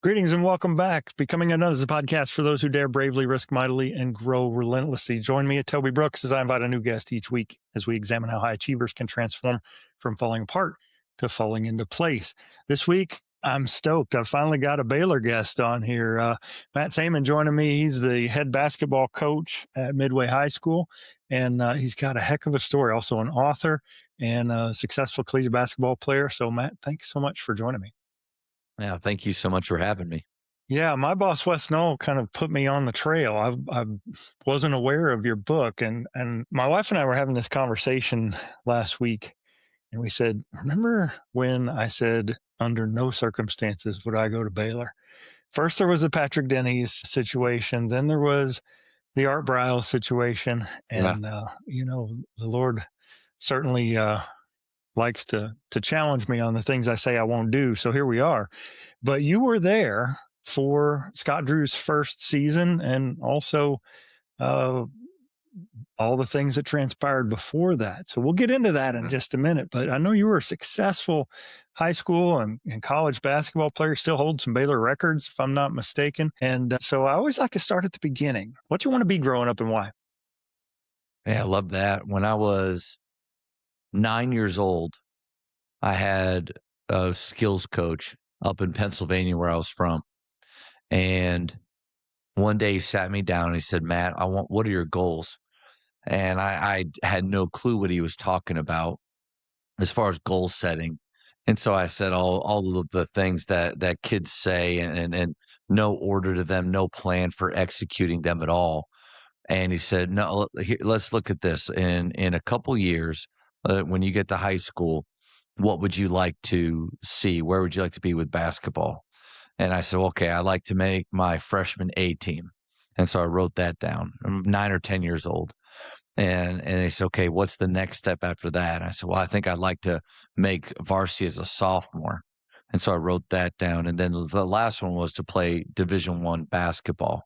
Greetings and welcome back. Becoming UnDone is a podcast for those who dare bravely risk mightily and grow relentlessly. Join me at Toby Brooks as I invite a new guest each week as we examine how high achievers can transform from falling apart to falling into place. This week, I'm stoked. I've finally got a Baylor guest on here. Matt Sayman joining me. He's the head basketball coach at Midway High School, and he's got a heck of a story. Also an author and a successful collegiate basketball player. So, Matt, thanks so much for joining me. Yeah, thank you so much for having me. Yeah, my boss Wes Knoll kind of put me on the trail. I wasn't aware of your book, and my wife and I were having this conversation last week, and we said, "Remember when I said under no circumstances would I go to Baylor?" First, there was the Patrick Dennehy situation, then there was the Art Briles situation, Yeah. and the Lord certainly likes to challenge me on the things I say I won't do. So here we are. But you were there for Scott Drew's first season and also uh, all the things that transpired before that. So we'll get into that in just a minute. But I know you were a successful high school and college basketball player, still hold some Baylor records, if I'm not mistaken. And so I always like to start at the beginning. What you want to be growing up and why? Yeah, I love that. When I was 9 years old, I had a skills coach up in Pennsylvania where I was from. And one day he sat me down and he said, Matt, what are your goals? And I had no clue what he was talking about as far as goal setting. And so I said all of the things that kids say and no order to them, no plan for executing them at all. And he said, "No, let's look at this. In a couple years, when you get to high school, what would you like to see? Where would you like to be with basketball?" And I said, "Okay, I like to make my freshman A team." And so I wrote that down. I'm 9 or 10 years old. And they said, "Okay, what's the next step after that?" I said, "Well, I think I'd like to make varsity as a sophomore." And so I wrote that down. And then the last one was to play Division I basketball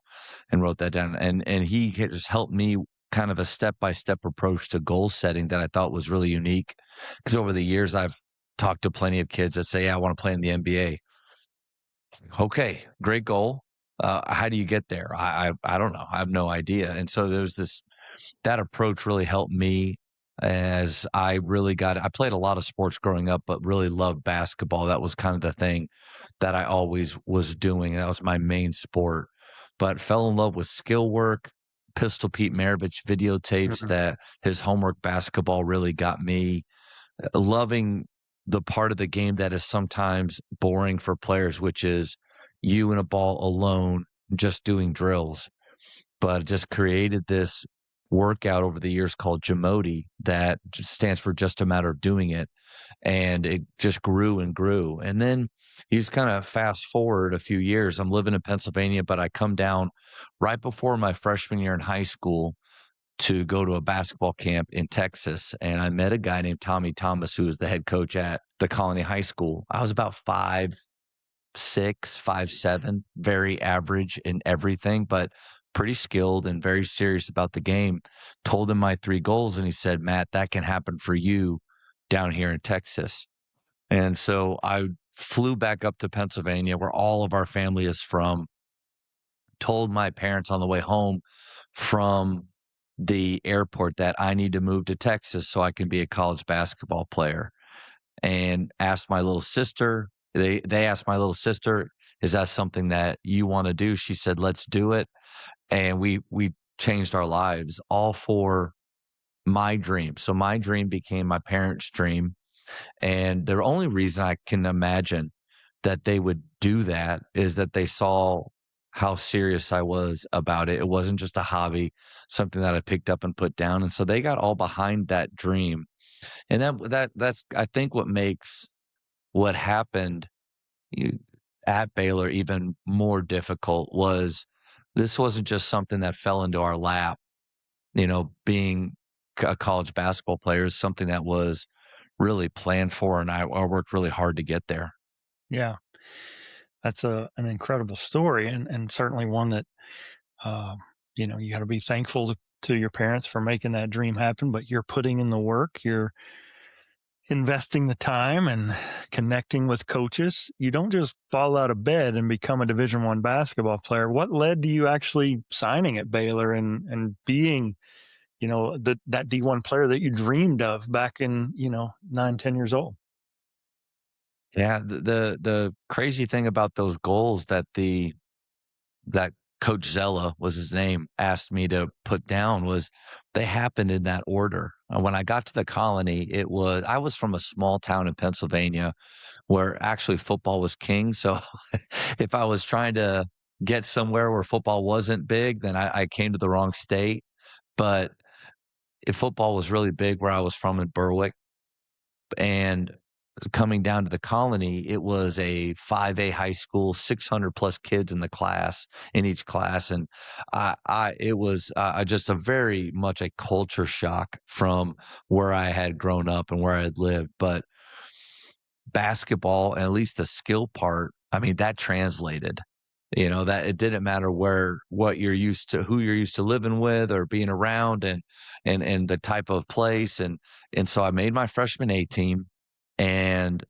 and wrote that down. And he had just helped me kind of a step-by-step approach to goal setting that I thought was really unique. Because over the years, I've talked to plenty of kids that say, "Yeah, I want to play in the NBA." Okay, great goal. How do you get there? I don't know. I have no idea. And so there's that approach really helped me as I played a lot of sports growing up, but really loved basketball. That was kind of the thing that I always was doing. That was my main sport, but fell in love with skill work. Pistol Pete Maravich videotapes Mhm. that his homework basketball really got me loving the part of the game that is sometimes boring for players, which is you and a ball alone just doing drills, but it just created this workout over the years called Jamodi that just stands for just a matter of doing it. And it just grew and grew. And then you just kind of fast forward a few years. I'm living in Pennsylvania, but I come down right before my freshman year in high school to go to a basketball camp in Texas. And I met a guy named Tommy Thomas, who was the head coach at the Colony High School. I was about 5'6", 5'7", very average in everything, but pretty skilled and very serious about the game. Told him my 3 goals, and he said, "Matt, that can happen for you down here in Texas." And so I flew back up to Pennsylvania, where all of our family is from, told my parents on the way home from the airport that I need to move to Texas so I can be a college basketball player, and asked my little sister. They asked my little sister, "Is that something that you wanna do?" She said, "Let's do it." And we changed our lives all for my dream. So my dream became my parents' dream, and the only reason I can imagine that they would do that is that they saw how serious I was about it. It wasn't just a hobby, something that I picked up and put down, and so they got all behind that dream. And that's I think what makes what happened you at Baylor even more difficult was this wasn't just something that fell into our lap, being a college basketball player is something that was really planned for, and I worked really hard to get there. Yeah, that's an incredible story and certainly one that Uh, you got to be thankful to your parents for making that dream happen, but you're putting in the work. You're investing the time and connecting with coaches, you don't just fall out of bed and become a Division I basketball player. What led to you actually signing at Baylor and being, that D1 player that you dreamed of back in, 9, 10 years old? Yeah, the crazy thing about those goals that Coach Zella was his name, asked me to put down was they happened in that order. When I got to the Colony, I was from a small town in Pennsylvania where actually football was king. So if I was trying to get somewhere where football wasn't big, then I came to the wrong state. But if football was really big where I was from in Berwick, and coming down to the Colony, it was a 5A high school, 600 plus kids in each class. And it was just a very much a culture shock from where I had grown up and where I had lived. But basketball, and at least the skill part, I mean, that translated. That it didn't matter what you're used to, who you're used to living with or being around, and the type of place. And so I made my freshman A team, and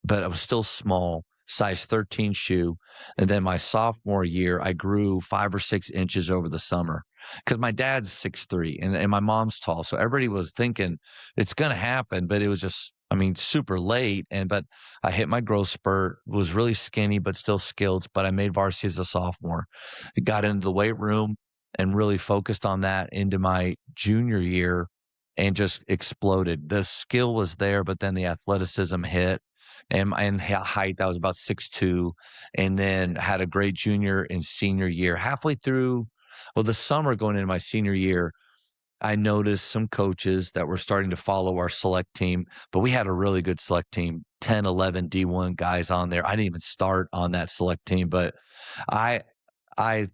but I was still small, size 13 shoe. And then my sophomore year, I grew 5 or 6 inches over the summer because my dad's 6'3", and my mom's tall. So everybody was thinking it's going to happen, but it was just, I mean, super late. But I hit my growth spurt, was really skinny, but still skilled. But I made varsity as a sophomore. Got into the weight room and really focused on that into my junior year and just exploded. The skill was there, but then the athleticism hit, and height, I was about 6'2", and then had a great junior and senior year. Halfway through, well, the summer going into my senior year, I noticed some coaches that were starting to follow our select team, but we had a really good select team, 10, 11 D1 guys on there. I didn't even start on that select team, but I I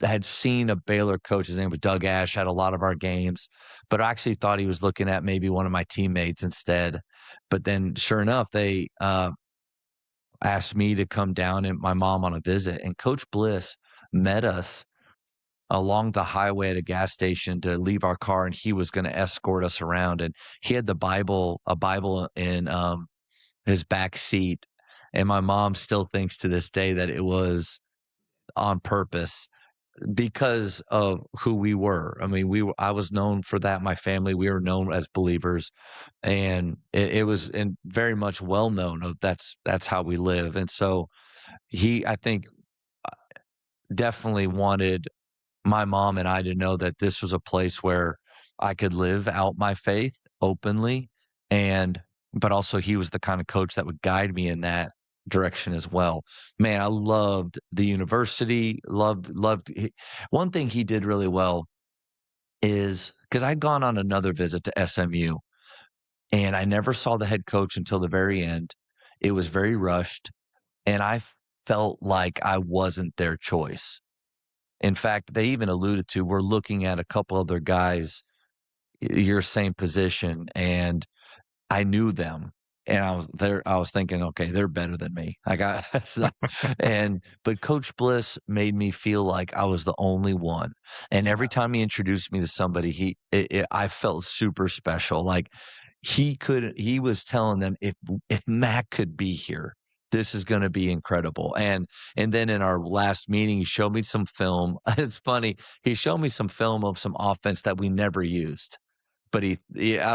had seen a Baylor coach, his name was Doug Ash, at a lot of our games, but I actually thought he was looking at maybe one of my teammates instead. But then sure enough, they asked me to come down and my mom on a visit, and Coach Bliss met us along the highway at a gas station to leave our car, and he was gonna escort us around, and he had a Bible in, his back seat, and my mom still thinks to this day that it was on purpose because of who we were. I mean, I was known for that, my family, we were known as believers, and it was and very much well known of that's how we live. And so I think, definitely wanted my mom and I to know that this was a place where I could live out my faith openly, and but also he was the kind of coach that would guide me in that direction as well. Man, I loved the university, one thing he did really well is because 'cause I'd gone on another visit to SMU, and I never saw the head coach until the very end. It was very rushed, and I felt like I wasn't their choice. In fact, they even alluded to, "We're looking at a couple other guys your same position," and I knew them, and I was thinking, "Okay, they're better than me." I got so but Coach Bliss made me feel like I was the only one, and every time he introduced me to somebody, I felt super special, like, he was telling them, "If Matt could be here, this is gonna be incredible," and then in our last meeting, he showed me some film. It's funny, he showed me some film of some offense that we never used. But I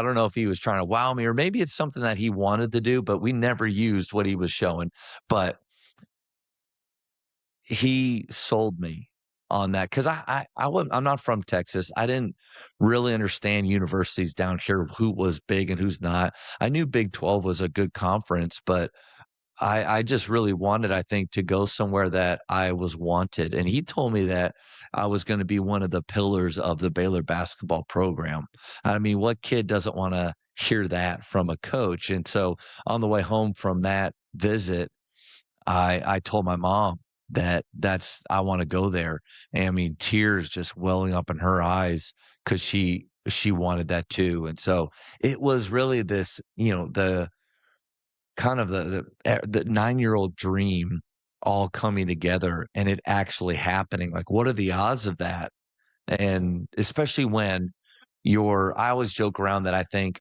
don't know if he was trying to wow me or maybe it's something that he wanted to do, but we never used what he was showing. But he sold me on that because I'm not from Texas. I didn't really understand universities down here, who was big and who's not. I knew Big 12 was a good conference, but I just really wanted, I think, to go somewhere that I was wanted, and he told me that I was gonna be one of the pillars of the Baylor basketball program. I mean, what kid doesn't wanna hear that from a coach? And so, on the way home from that visit, I told my mom that I wanna go there, and I mean, tears just welling up in her eyes because she wanted that too. And so, it was really this, the kind of the 9-year-old dream all coming together and it actually happening. Like, what are the odds of that? And especially when I always joke around that I think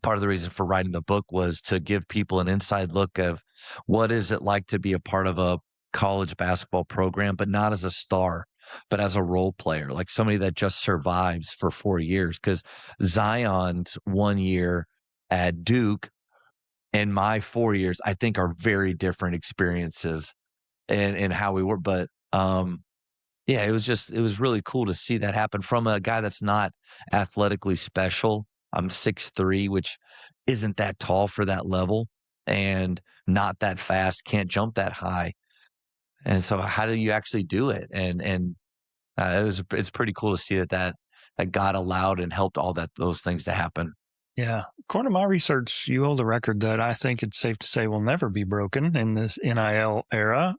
part of the reason for writing the book was to give people an inside look of what is it like to be a part of a college basketball program, but not as a star, but as a role player, like somebody that just survives for 4 years. Because Zion's 1 year at Duke and my 4 years, I think, are very different experiences and how we were. But yeah, it was really cool to see that happen from a guy that's not athletically special. I'm 6'3", which isn't that tall for that level, and not that fast, can't jump that high. And so how do you actually do it? It's pretty cool to see that God allowed and helped all those things to happen. Yeah. According to my research, you hold a record that I think it's safe to say will never be broken in this NIL era.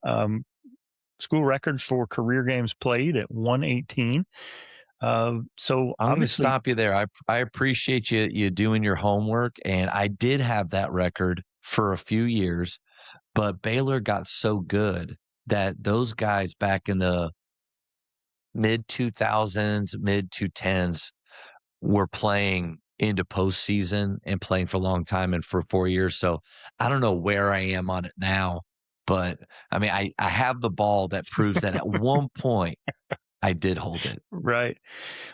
School record for career games played at 118. So I'm gonna obviously, stop you there. I appreciate you doing your homework, and I did have that record for a few years, but Baylor got so good that those guys back in the mid 2000s, mid 210s were playing into postseason and playing for a long time and for 4 years. So I don't know where I am on it now, but I mean, I have the ball that proves that at one point I did hold it. right.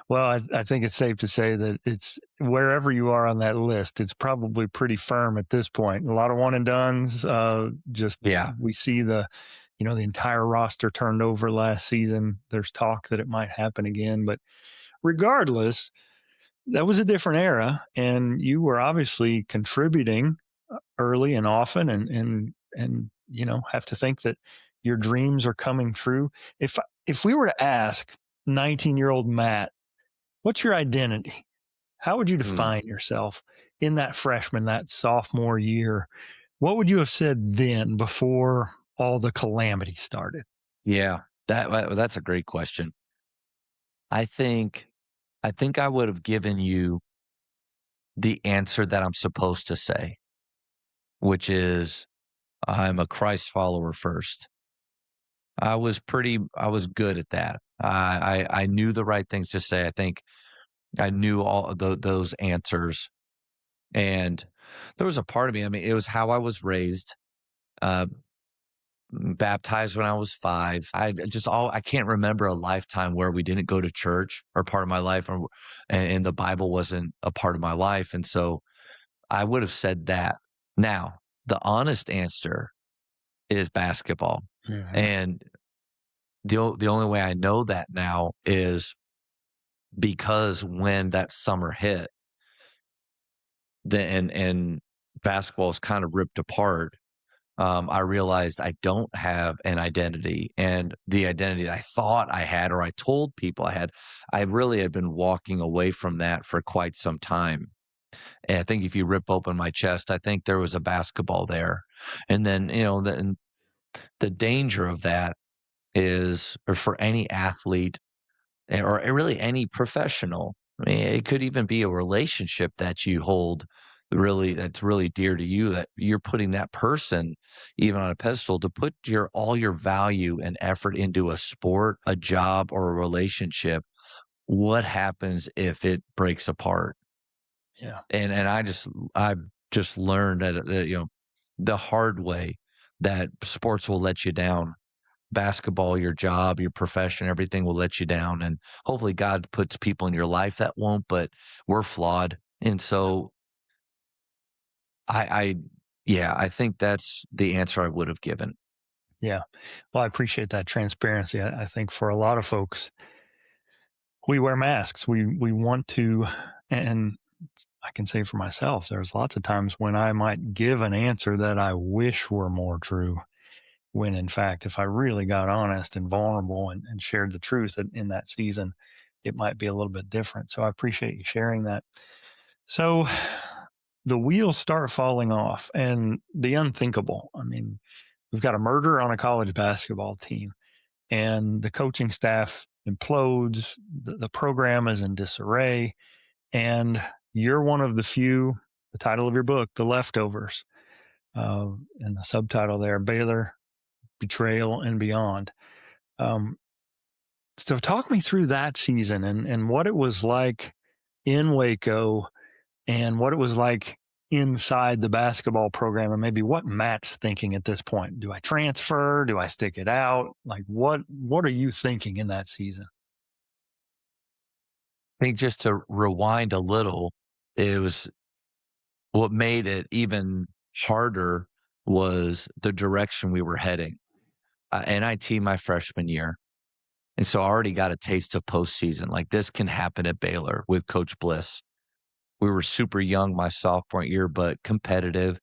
Well, I think it's safe to say that it's wherever you are on that list, it's probably pretty firm at this point. A lot of one and dones. Just Yeah. we see the entire roster turned over last season. There's talk that it might happen again, but regardless, that was a different era, and you were obviously contributing early and often, and have to think that your dreams are coming true. If we were to ask 19-year-old Matt, what's your identity? How would you Hmm. define yourself in that freshman, that sophomore year? What would you have said then before all the calamity started? Yeah. That's a great question. I think I think I would have given you the answer that I'm supposed to say, which is I'm a Christ follower first. I was good at that. I knew the right things to say. I think I knew all of those answers. And there was a part of me, I mean, it was how I was raised, uh, baptized when I was 5. I can't remember a lifetime where we didn't go to church or part of my life and the Bible wasn't a part of my life. And so I would have said that. Now, the honest answer is basketball. Mhm. And the only way I know that now is because when that summer hit, and basketball is kind of ripped apart, I realized I don't have an identity, and the identity that I thought I had, or I told people I had, I really had been walking away from that for quite some time. And I think if you rip open my chest, I think there was a basketball there. And then, the danger of that is, or for any athlete or really any professional. I mean, it could even be a relationship that you hold that's really dear to you, that you're putting that person even on a pedestal to put all your value and effort into a sport, a job, or a relationship. What happens if it breaks apart? Yeah. And I've just learned the hard way that sports will let you down. Basketball, your job, your profession, everything will let you down. And hopefully God puts people in your life that won't, but we're flawed. And so I yeah, I think that's the answer I would have given. Yeah. Well, I appreciate that transparency. I think for a lot of folks, we wear masks. We want to, and I can say for myself, there's lots of times when I might give an answer that I wish were more true. When in fact, if I really got honest and vulnerable and shared the truth in that season, it might be a little bit different. So I appreciate you sharing that. So the wheels start falling off and the unthinkable. I mean, we've got a murder on a college basketball team and the coaching staff implodes. The program is in disarray. And you're one of the few, the title of your book, The Leftovers, and the subtitle there, Baylor, Betrayal, and Beyond. Um, so talk me through that season and what it was like in Waco and what it was like inside the basketball program, and maybe what Matt's thinking at this point. Do I transfer? Do I stick it out? Like, what are you thinking in that season? I think just to rewind a little, it was what made it even harder was the direction we were heading. NIT my freshman year, and so I already got a taste of postseason. Like, this can happen at Baylor with Coach Bliss. We were super young my sophomore year, but competitive,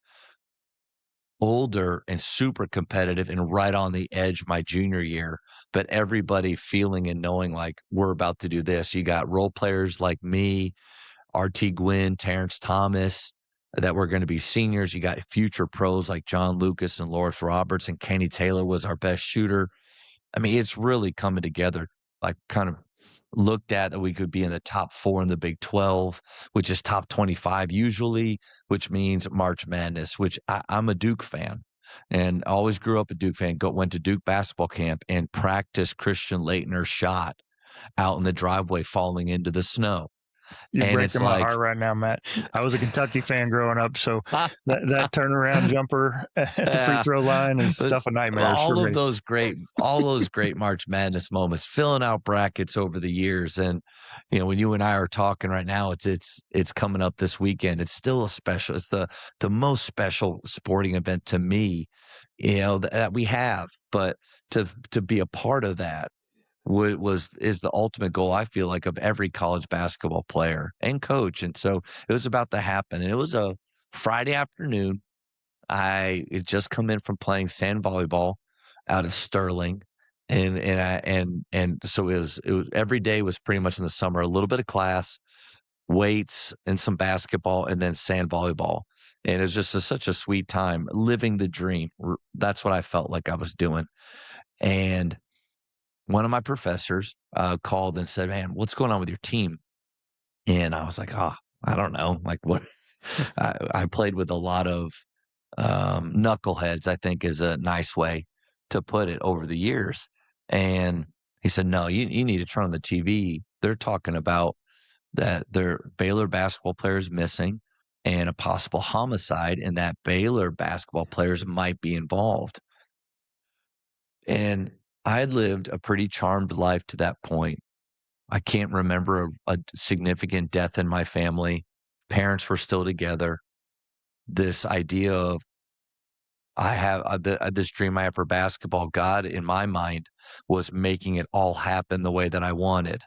older and super competitive and right on the edge my junior year. But everybody feeling and knowing like we're about to do this. You got role players like me, RT Gwynn, Terrence Thomas, that were going to be seniors. You got future pros like John Lucas and Loris Roberts, and Kenny Taylor was our best shooter. I mean, it's really coming together, like kind of looked at that we could be in the top 4 in the Big 12, which is top 25 usually, which means March Madness, which I'm a Duke fan and always grew up a Duke fan, went to Duke basketball camp and practiced Christian Laettner's shot out in the driveway falling into the snow. You're And it's breaking my like, heart right now, Matt. I was a Kentucky fan growing up, so that turnaround jumper at the free yeah, throw line is but stuff of nightmares for me. all those great March Madness moments, filling out brackets over the years. And, when you and I are talking right now, it's coming up this weekend. It's still it's the most special sporting event to me, that we have. But to be a part of that is the ultimate goal, I feel like, of every college basketball player and coach. And so it was about to happen. And it was a Friday afternoon. I had just come in from playing sand volleyball out of Sterling. And so it was every day was pretty much in the summer, a little bit of class, weights and some basketball, and then sand volleyball. And it was just such a sweet time, living the dream. That's what I felt like I was doing. And one of my professors called and said, "Man, what's going on with your team?" And I was like, "Oh, I don't know. Like, what?" I played with a lot of knuckleheads, I think is a nice way to put it, over the years. And he said, "No, you need to turn on the TV. They're talking about that their Baylor basketball players missing and a possible homicide, and that Baylor basketball players might be involved." And I had lived a pretty charmed life to that point. I can't remember a significant death in my family. Parents were still together. This idea of I have this dream I have for basketball, God in my mind was making it all happen the way that I wanted.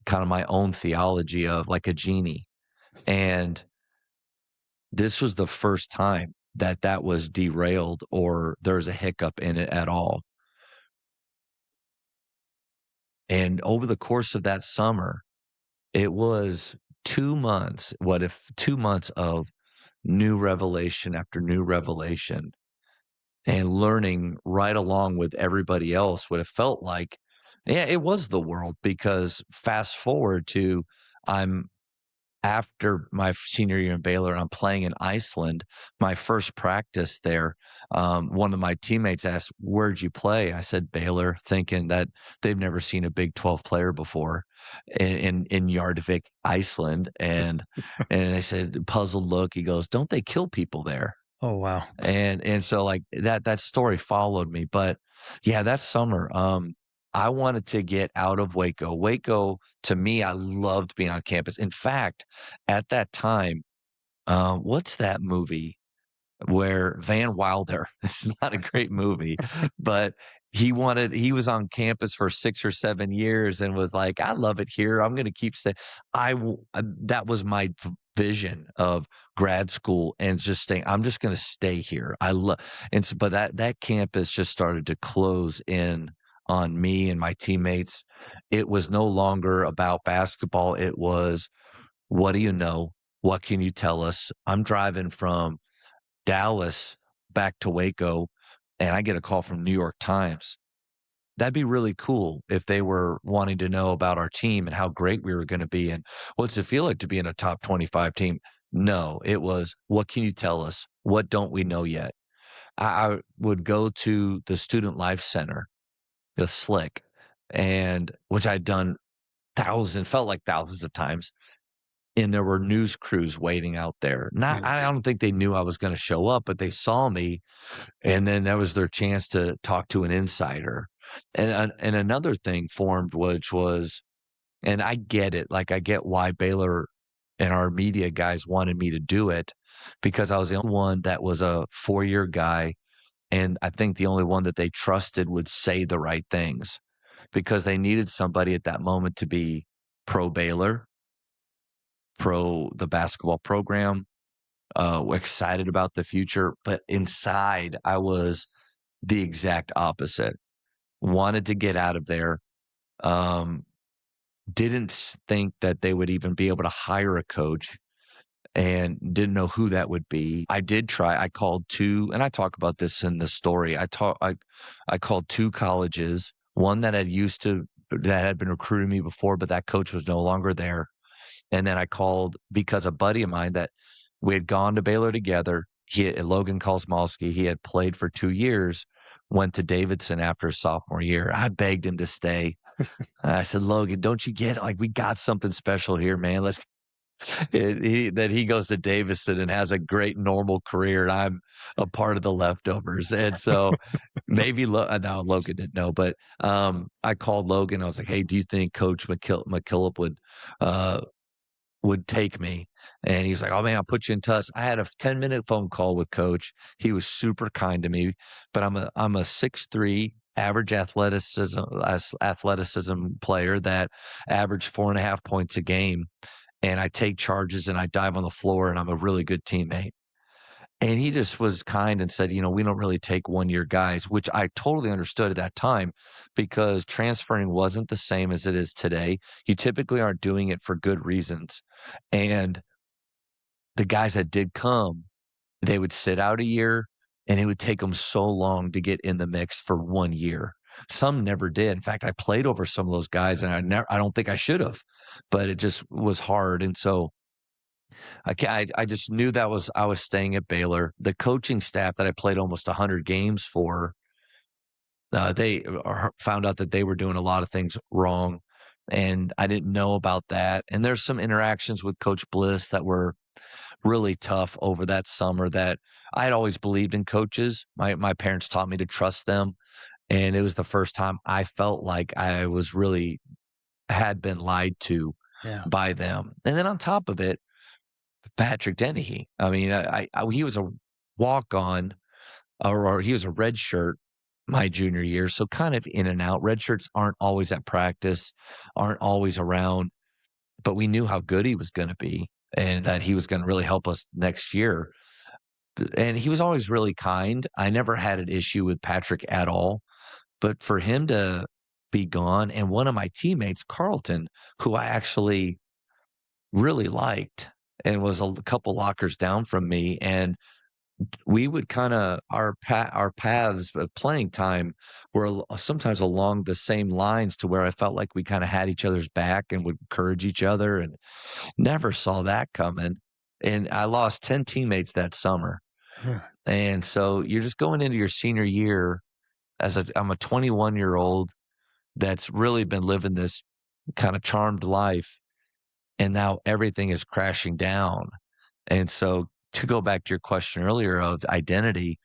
Kind of my own theology of like a genie. And this was the first time that that was derailed or there's a hiccup in it at all. And over the course of that summer, it was 2 months. What if 2 months of new revelation after new revelation and learning right along with everybody else what it felt like. Yeah, it was the world, because fast forward to I'm after my senior year in Baylor, I'm playing in Iceland. My first practice there, one of my teammates asked, "Where'd you play?" I said, "Baylor," thinking that they've never seen a Big 12 player before in Yardyvik, Iceland. And they said, puzzled look. He goes, "Don't they kill people there?" Oh wow. And so like that story followed me. But yeah, that summer, I wanted to get out of Waco. Waco, to me, I loved being on campus. In fact, at that time, what's that movie where Van Wilder, it's not a great movie, but he was on campus for 6 or 7 years and was like, "I love it here. I'm gonna keep staying." That was my vision of grad school and just staying. I'm just gonna stay here. I love. And so but that campus just started to close in on me and my teammates. It was no longer about basketball. It was, "What do you know? What can you tell us?" I'm driving from Dallas back to Waco, and I get a call from New York Times. That'd be really cool if they were wanting to know about our team and how great we were gonna be, and what's it feel like to be in a top 25 team? No, it was, "What can you tell us? What don't we know yet?" I would go to the Student Life Center, the SLIC, and which I'd done felt like thousands of times, and there were news crews waiting out there. I don't think they knew I was going to show up, but they saw me, and then that was their chance to talk to an insider. And another thing formed, which was, and I get it, like I get why Baylor and our media guys wanted me to do it, because I was the only one that was a 4-year guy, and I think the only one that they trusted would say the right things, because they needed somebody at that moment to be pro Baylor, pro the basketball program, excited about the future. But inside, I was the exact opposite. Wanted to get out of there. Um, didn't think that they would even be able to hire a coach, and didn't know who that would be. I did try. I called two, and I talk about this in the story. I called two colleges, one that had been recruiting me before, but that coach was no longer there. And then I called because a buddy of mine that we had gone to Baylor together, Logan Kosmolsky, he had played for 2 years, went to Davidson after his sophomore year. I begged him to stay. I said, "Logan, don't you get it? Like, we got something special here, man. Let's." He goes to Davidson and has a great normal career, and I'm a part of the leftovers. And so maybe no, Logan didn't know, but I called Logan. I was like, "Hey, do you think Coach McKillop would take me?" And he was like, "Oh man, I'll put you in touch." I had a 10-minute phone call with Coach. He was super kind to me, but I'm a 6'3" average athleticism player that averaged 4.5 points a game, and I take charges and I dive on the floor, and I'm a really good teammate. And he just was kind and said, "We don't really take 1-year guys," which I totally understood at that time, because transferring wasn't the same as it is today. You typically aren't doing it for good reasons. And the guys that did come, they would sit out a year, and it would take them so long to get in the mix for 1 year. Some never did. In fact, I played over some of those guys, and I don't think I should have, but it just was hard. And so I just knew that I was staying at Baylor. The coaching staff that I played almost 100 games for, they found out that they were doing a lot of things wrong, and I didn't know about that. And there's some interactions with Coach Bliss that were really tough over that summer. That I had always believed in coaches. My parents taught me to trust them, and it was the first time I felt like I was really had been lied to Yeah. by them. And then on top of it, Patrick Dennehy. I mean, he was a walk-on, or he was a red shirt my junior year, so kind of in and out. Red shirts aren't always at practice, aren't always around, but we knew how good he was gonna be and that he was gonna really help us next year. And he was always really kind. I never had an issue with Patrick at all, but for him to be gone, and one of my teammates, Carlton, who I actually really liked and was a couple lockers down from me, and we would kinda our paths of playing time were sometimes along the same lines, to where I felt like we kinda had each other's back and would encourage each other, and never saw that coming. And I lost 10 teammates that summer. Huh. And so you're just going into your senior year I'm a 21-year-old that's really been living this kinda charmed life, and now everything is crashing down. And so, to go back to your question earlier of identity,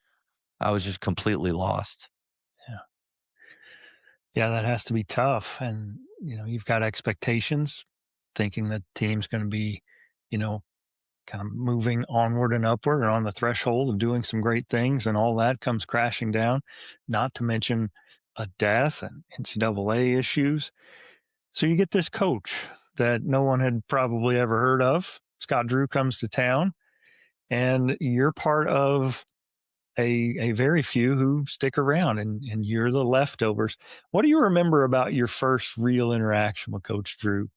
I was just completely lost. Yeah. Yeah, that has to be tough. And, you've got expectations, thinking that the team's going to be, you know, kind of moving onward and upward and on the threshold of doing some great things, and all that comes crashing down, not to mention a death and NCAA issues. So you get this coach that no one had probably ever heard of. Scott Drew comes to town, and you're part of a very few who stick around, and you're the leftovers. What do you remember about your first real interaction with Coach Drew?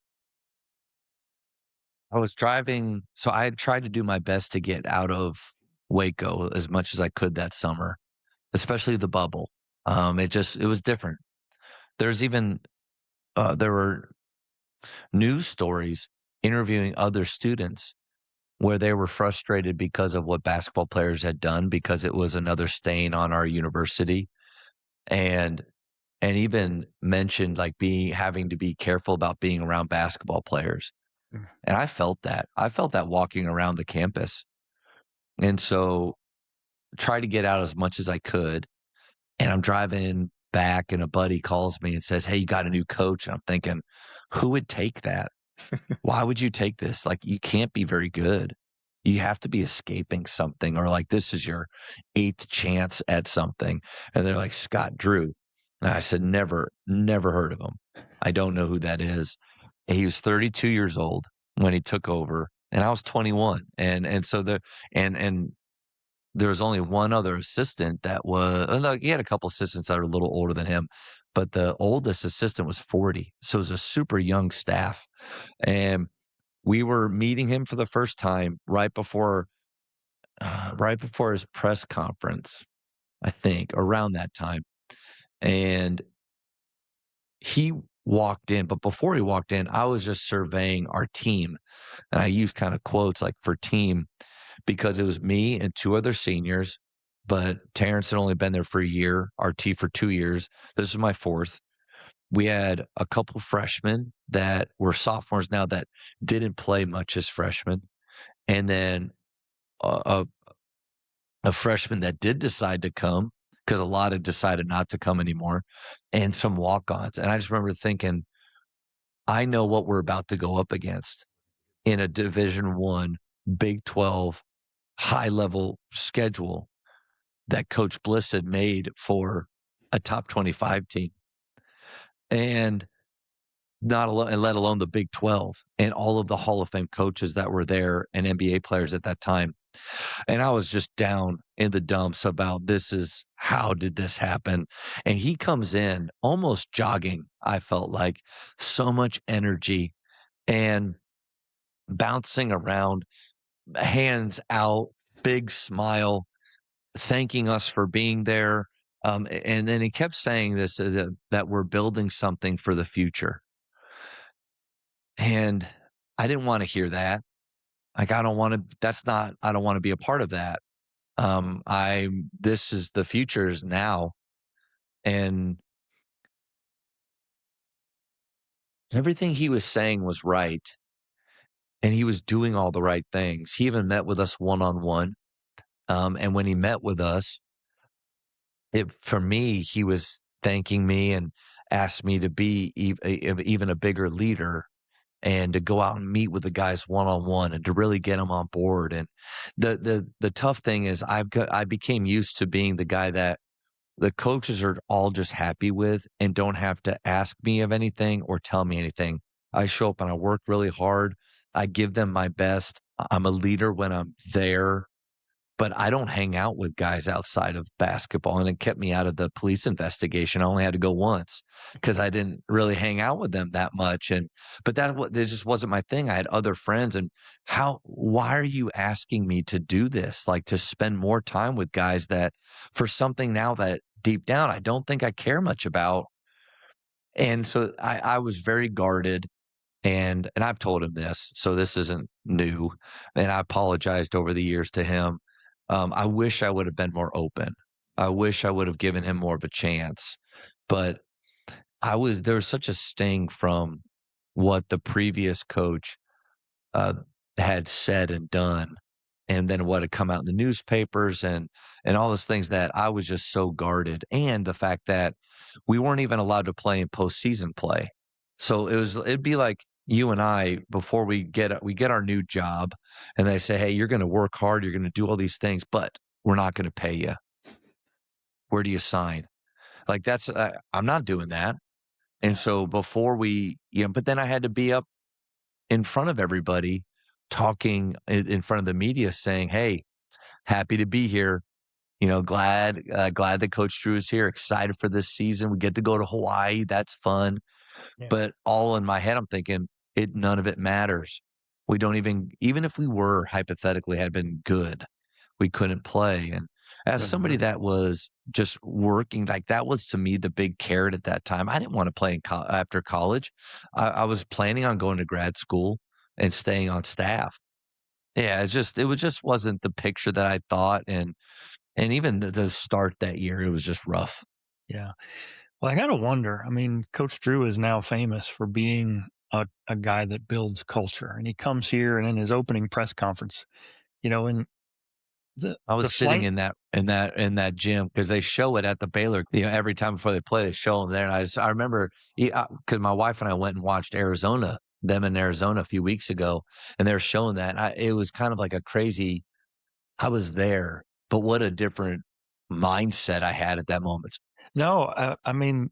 I was driving, so I had tried to do my best to get out of Waco as much as I could that summer, especially the bubble. It was different. There's even there were news stories interviewing other students where they were frustrated because of what basketball players had done, because it was another stain on our university. And even mentioned, like, having to be careful about being around basketball players. Mm. And I felt that. I felt that walking around the campus. And so tried to get out as much as I could. And I'm driving back and a buddy calls me and says, "Hey, you got a new coach." And I'm thinking, who would take that? Why would you take this? Like, you can't be very good. You have to be escaping something, or like this is your eighth chance at something. And they're like, Scott Drew. And I said, never heard of him. I don't know who that is. And he was 32 years old when he took over, and I was 21. And so and there was only one other assistant that was, no, he had a couple assistants that are a little older than him, but the oldest assistant was 40. So it was a super young staff. And we were meeting him for the first time right before his press conference, I think, around that time. And he walked in, but before he walked in, I was just surveying our team. And I used kind of quotes like for team because it was me and two other seniors, but Terrence had only been there for a year, RT for 2 years. This is my fourth. We had a couple freshmen that were sophomores now that didn't play much as freshmen. And then a, a freshman that did decide to come because a lot had decided not to come anymore, and some walk-ons. And I just remember thinking, I know what we're about to go up against in a Division One, Big 12, high-level schedule that Coach Bliss had made for a top 25 team, and not alone, and let alone the Big 12 and all of the Hall of Fame coaches that were there and NBA players at that time. And I was just down in the dumps about how did this happen? And he comes in almost jogging. I felt like so much energy and bouncing around, hands out, big smile, thanking us for being there. And then he kept saying this that we're building something for the future. And I didn't want to hear that. Like, I don't want to, I don't want to be a part of that. This is the future is now. And everything he was saying was right. And he was doing all the right things. He even met with us one on one. And when he met with us, for me, he was thanking me and asked me to be even a bigger leader and to go out and meet with the guys one on one and to really get them on board. And the tough thing is I became used to being the guy that the coaches are all just happy with and don't have to ask me of anything or tell me anything. I show up and I work really hard. I give them my best. I'm a leader when I'm there, but I don't hang out with guys outside of basketball. And it kept me out of the police investigation. I only had to go once because I didn't really hang out with them that much. But that just wasn't my thing. I had other friends. And why are you asking me to do this? Like, to spend more time with guys that for something now that deep down I don't think I care much about. And so I was very guarded. And I've told him this, so this isn't new, and I apologized over the years to him. I wish I would have been more open. I wish I would have given him more of a chance, but there was such a sting from what the previous coach uh, had said and done, and then what had come out in the newspapers and all those things that I was just so guarded, and the fact that we weren't even allowed to play in postseason play. So it'd be like you and I before we get our new job, and they say, "Hey, you're going to work hard, you're going to do all these things, but we're not going to pay you. Where do you sign?" Like, I'm not doing that. And Yeah. so before but then I had to be up in front of everybody talking in front of the media saying, "Hey, happy to be here. Glad that Coach Drew is here. Excited for this season. We get to go to Hawaii. That's fun." Yeah. But all in my head, I'm thinking none of it matters. We don't even if we were hypothetically had been good, we couldn't play. And as Doesn't somebody matter. that was just working, like, that was to me the big carrot at that time. I didn't want to play after college. I was planning on going to grad school and staying on staff. Yeah, it just wasn't the picture that I thought. And even the start that year, it was just rough. Yeah. Well, I gotta wonder. I mean, Coach Drew is now famous for being a guy that builds culture, and he comes here and in his opening press conference, and I the was sitting flame. in that gym because they show it at the Baylor, every time before they play, they show them there. And I remember because my wife and I went and watched them in Arizona a few weeks ago, and they're showing that. It was kind of like a crazy. I was there, but what a different mindset I had at that moment. No, I mean,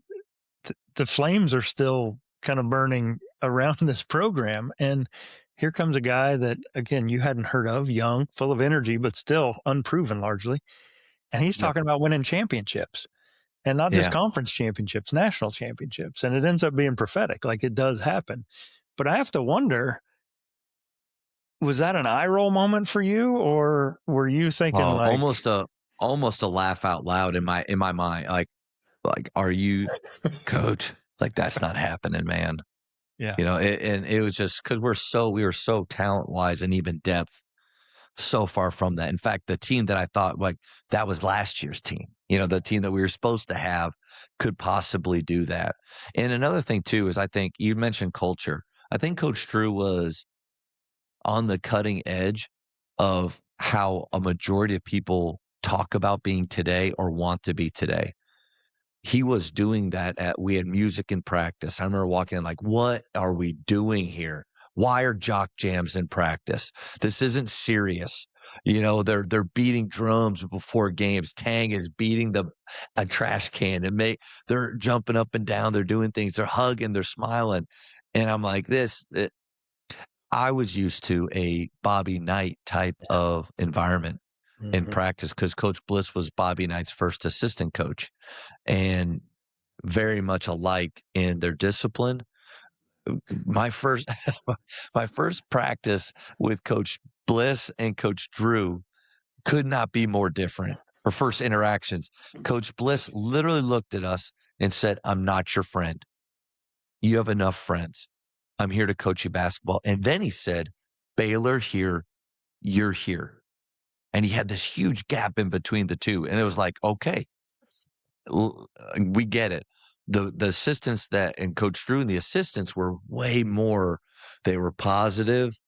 the flames are still kind of burning around this program, and here comes a guy that, again, you hadn't heard of, young, full of energy, but still unproven largely, and he's Yep. talking about winning championships. And not just Yeah. conference championships, national championships. And it ends up being prophetic, like it does happen. But I have to wonder, was that an eye roll moment for you? Or were you thinking Oh, like, almost a laugh out loud in my mind. Like, are you coach? Like, that's not happening, man. yeah, And it was just because we were so talent wise and even depth so far from that. In fact, the team that I thought like that was last year's team, the team that we were supposed to have could possibly do that. And another thing too is I think you mentioned culture. I think Coach Drew was on the cutting edge of how a majority of people talk about being today or want to be today. He was doing that we had music in practice. I remember walking in like, what are we doing here? Why are jock jams in practice? This isn't serious. They're beating drums before games. Tang is beating a trash can they're jumping up and down. They're doing things. They're hugging. They're smiling. And I'm like, I was used to a Bobby Knight type of environment in hmm, practice because Coach Bliss was Bobby Knight's first assistant coach and very much alike in their discipline. My first my first practice with Coach Bliss and Coach Drew could not be more different. Our first interactions. Coach Bliss literally looked at us and said, "I'm not your friend. You have enough friends. I'm here to coach you basketball." And then he said, "Baylor here, you're here." And he had this huge gap in between the two. And it was like, okay, we get it. The assistants and Coach Drew and the assistants were way more. They were positive.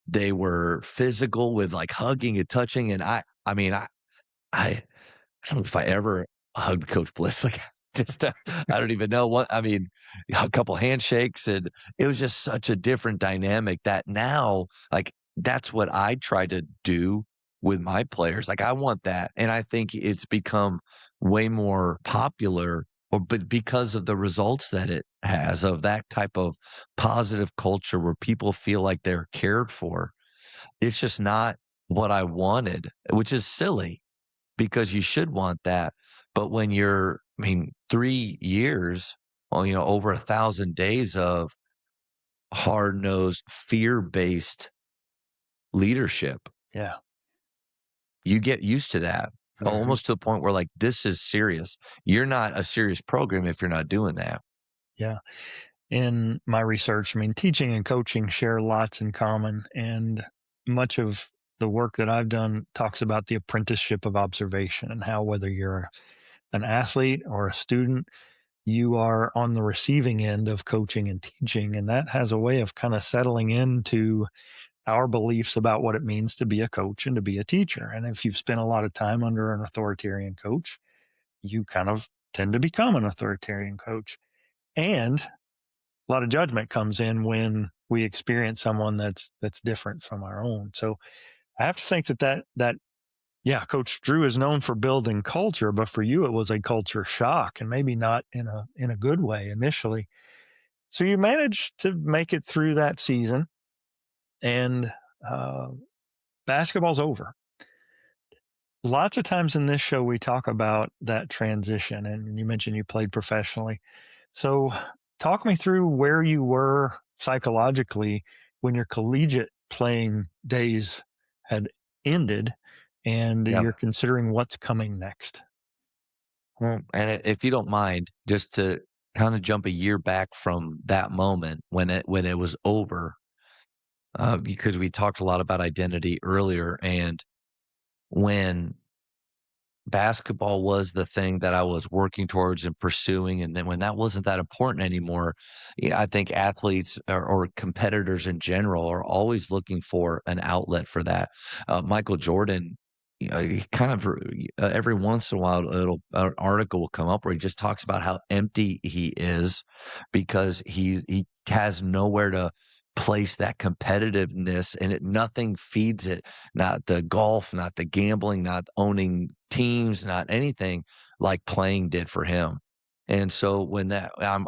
They were physical with like hugging and touching. And I mean, I don't know if I ever hugged Coach Bliss. Like, just I don't even know what I mean. A couple handshakes, and it was just such a different dynamic that now, like, that's what I try to do with my players. Like, I want that, and I think it's become way more popular, but because of the results that it has, of that type of positive culture where people feel like they're cared for. It's just not what I wanted, which is silly because you should want that. But when I mean, 3 years, well, over 1,000 days of hard-nosed, fear-based leadership, yeah, you get used to that, hmm, almost to the point where, like, this is serious. You're not a serious program if you're not doing that. yeah. In my research, I mean, teaching and coaching share lots in common. And much of the work that I've done talks about the apprenticeship of observation and how, whether you're an athlete or a student, you are on the receiving end of coaching and teaching. And that has a way of kind of settling into our beliefs about what it means to be a coach and to be a teacher. And if you've spent a lot of time under an authoritarian coach, you kind of tend to become an authoritarian coach. And a lot of judgment comes in when we experience someone that's different from our own. So I have to think that yeah, Coach Drew is known for building culture, but for you it was a culture shock, and maybe not in a good way initially. So you managed to make it through that season, and uh, basketball's over. Lots of times in this show we talk about that transition, and you mentioned you played professionally. So talk me through where you were psychologically when your collegiate playing days had ended and Yeah. you're considering what's coming next. Well, and if you don't mind, just to kinda jump a year back from that moment when it was over, because we talked a lot about identity earlier, and when basketball was the thing that I was working towards and pursuing, and then when that wasn't that important anymore, yeah, I think athletes or competitors in general are always looking for an outlet for that. Michael Jordan, he kind of every once in a while, an article will come up where he just talks about how empty he is because he has nowhere to place that competitiveness, and nothing feeds it, not the golf, not the gambling, not owning teams, not anything like playing did for him. And so when that I'm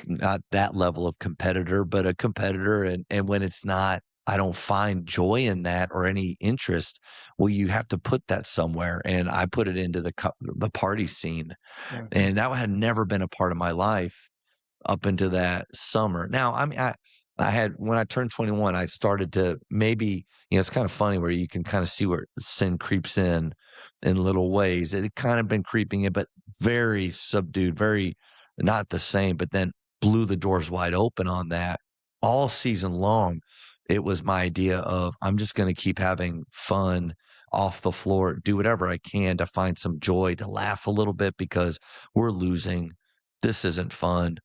not that level of competitor, but a competitor, and when it's not, I don't find joy in that or any interest. Well, you have to put that somewhere, and I put it into the party scene, Yeah. and that had never been a part of my life up into that summer. Now, I mean, I had when I turned 21, I started to maybe, it's kind of funny where you can kind of see where sin creeps in little ways. It had kind of been creeping in, but very subdued, very not the same, but then blew the doors wide open on that all season long. It was my idea of I'm just going to keep having fun off the floor, do whatever I can to find some joy, to laugh a little bit because we're losing. This isn't fun.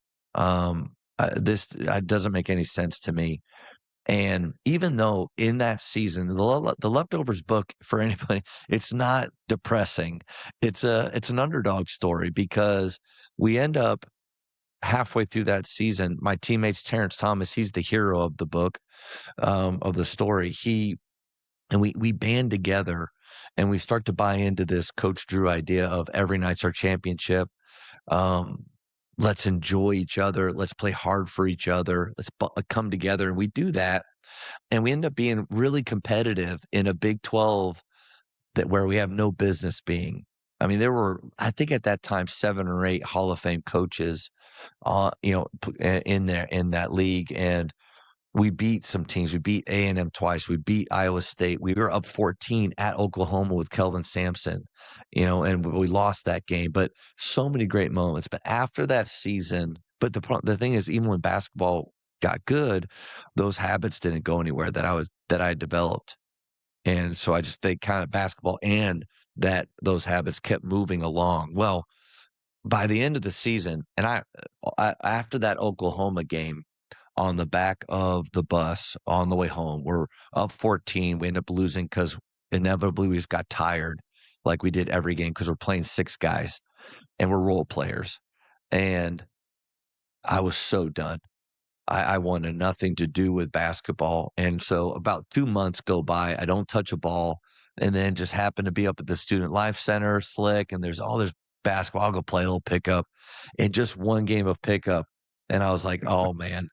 This doesn't make any sense to me. And even though in that season, the Leftovers book for anybody, it's not depressing. It's an underdog story because we end up halfway through that season. My teammates, Terrence Thomas, he's the hero of the book, of the story. We band together and we start to buy into this Coach Drew idea of every night's our championship. Um, let's enjoy each other. Let's play hard for each other. Let's come together. And we do that. And we end up being really competitive in a Big 12 that where we have no business being. I mean, there were, I think at that time, 7 or 8 Hall of Fame coaches, in there in that league. And we beat some teams. We beat A&M twice. We beat Iowa State. We were up 14 at Oklahoma with Kelvin Sampson, and we lost that game. But so many great moments. But after that season, but the thing is, even when basketball got good, those habits didn't go anywhere that I developed. And so I just think kind of basketball and that those habits kept moving along. Well, by the end of the season, and I after that Oklahoma game, on the back of the bus on the way home. We're up 14. We end up losing because inevitably we just got tired, like we did every game because we're playing 6 guys and we're role players. And I was so done. I wanted nothing to do with basketball. And so about 2 months go by. I don't touch a ball. And then just happen to be up at the Student Life Center, Slick, and there's basketball. I'll go play a little pickup. And just one game of pickup. And I was like, oh man,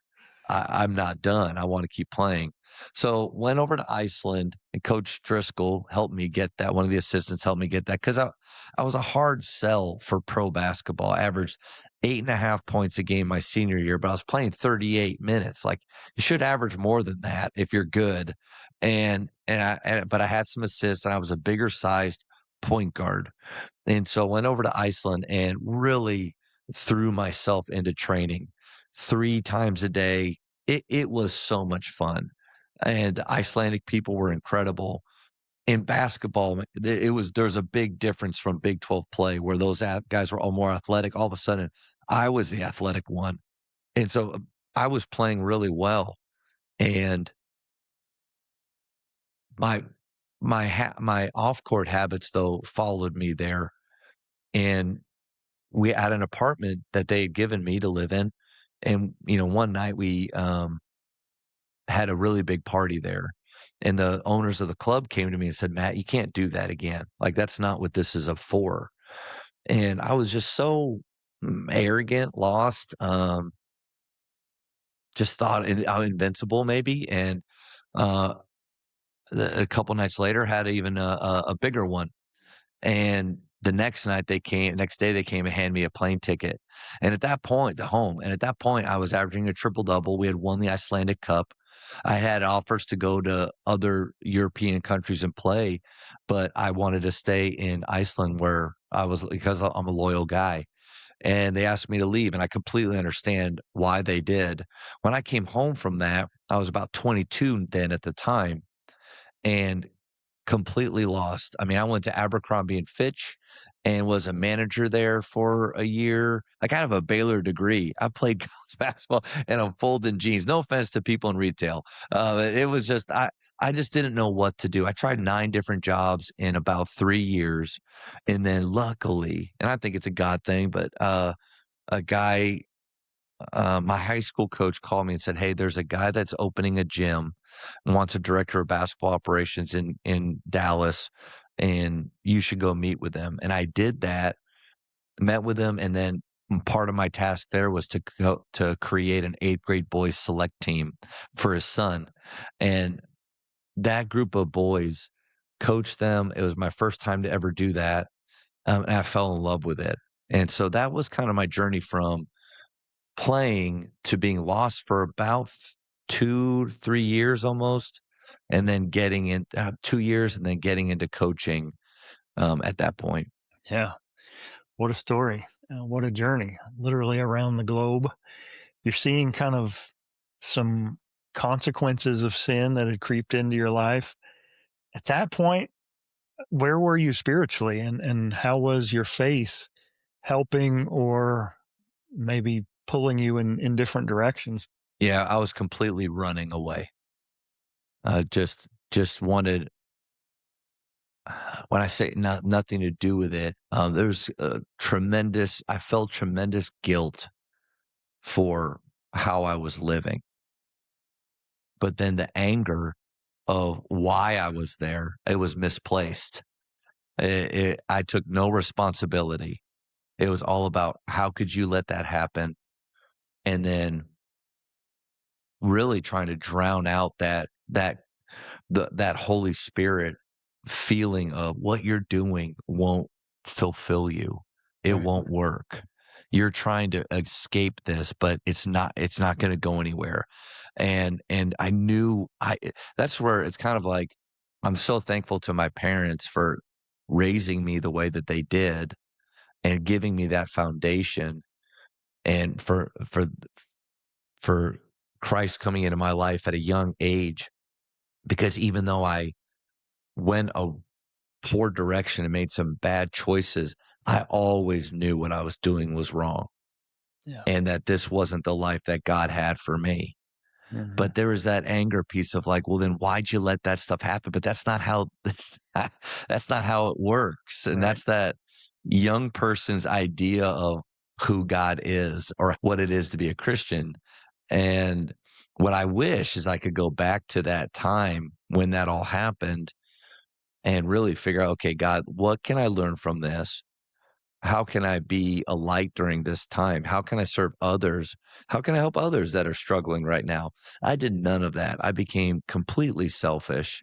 I'm not done. I want to keep playing. So went over to Iceland, and Coach Driscoll helped me get that. One of the assistants helped me get that because I was a hard sell for pro basketball. I averaged 8.5 points a game my senior year, but I was playing 38 minutes. Like you should average more than that if you're good. But I had some assists, and I was a bigger sized point guard. And so I went over to Iceland and really threw myself into training 3 times a day. It was so much fun. And the Icelandic people were incredible. In basketball, there's a big difference from Big 12 play where those guys were all more athletic. All of a sudden, I was the athletic one. And so I was playing really well. And my my off-court habits though followed me there. And we had an apartment that they had given me to live in. And one night we had a really big party there. And the owners of the club came to me and said, Matt, you can't do that again. Like, that's not what this is up for. And I was just so arrogant, lost, just thought I'm invincible maybe. And uh, a couple nights later had even a bigger one. And the next day they came and handed me a plane ticket. And at that point, I was averaging a triple double. We had won the Icelandic Cup. I had offers to go to other European countries and play, but I wanted to stay in Iceland where I was because I'm a loyal guy. And they asked me to leave, and I completely understand why they did. When I came home from that, I was about 22 then at the time, and completely lost. I mean, I went to Abercrombie and Fitch and was a manager there for a year. I kind of a Baylor degree. I played college basketball and I'm folding jeans. No offense to people in retail. It was just I just didn't know what to do. I tried 9 different jobs in about 3 years, and then luckily, and I think it's a God thing, but a guy, my high school coach called me and said, "Hey, there's a guy that's opening a gym, wants a director of basketball operations in Dallas, and you should go meet with him." And I did that, met with him, and then part of my task there was to create an 8th grade boys select team for his son. And that group of boys, coached them. It was my first time to ever do that, and I fell in love with it. And so that was kind of my journey from playing to being lost for about 2, 3 years almost, and then getting in 2 years and then getting into coaching, at that point. Yeah. What a story. What a journey. Literally around the globe. You're seeing kind of some consequences of sin that had creeped into your life. At that point, where were you spiritually, and how was your faith helping or maybe pulling you in different directions? Yeah, I was completely running away. Just wanted when I say nothing to do with it, there's a tremendous I felt tremendous guilt for how I was living. But then the anger of why I was there, it was misplaced. I took no responsibility. It was all about how could you let that happen? And then really trying to drown out that Holy Spirit feeling of what you're doing won't fulfill you. It Right. won't work. You're trying to escape this, but it's not gonna go anywhere. And I knew that's where it's kind of like I'm so thankful to my parents for raising me the way that they did and giving me that foundation and for Christ coming into my life at a young age because even though I went a poor direction and made some bad choices, I always knew what I was doing was wrong Yeah. and that this wasn't the life that God had for me. Mhm. But there was that anger piece of like, well, then why'd you let that stuff happen? But that's not how that's not how it works. And Right. that's that young person's idea of who God is or what it is to be a Christian. And what I wish is I could go back to that time when that all happened and really figure out, okay, God, what can I learn from this? How can I be a light during this time? How can I serve others? How can I help others that are struggling right now? I did none of that. I became completely selfish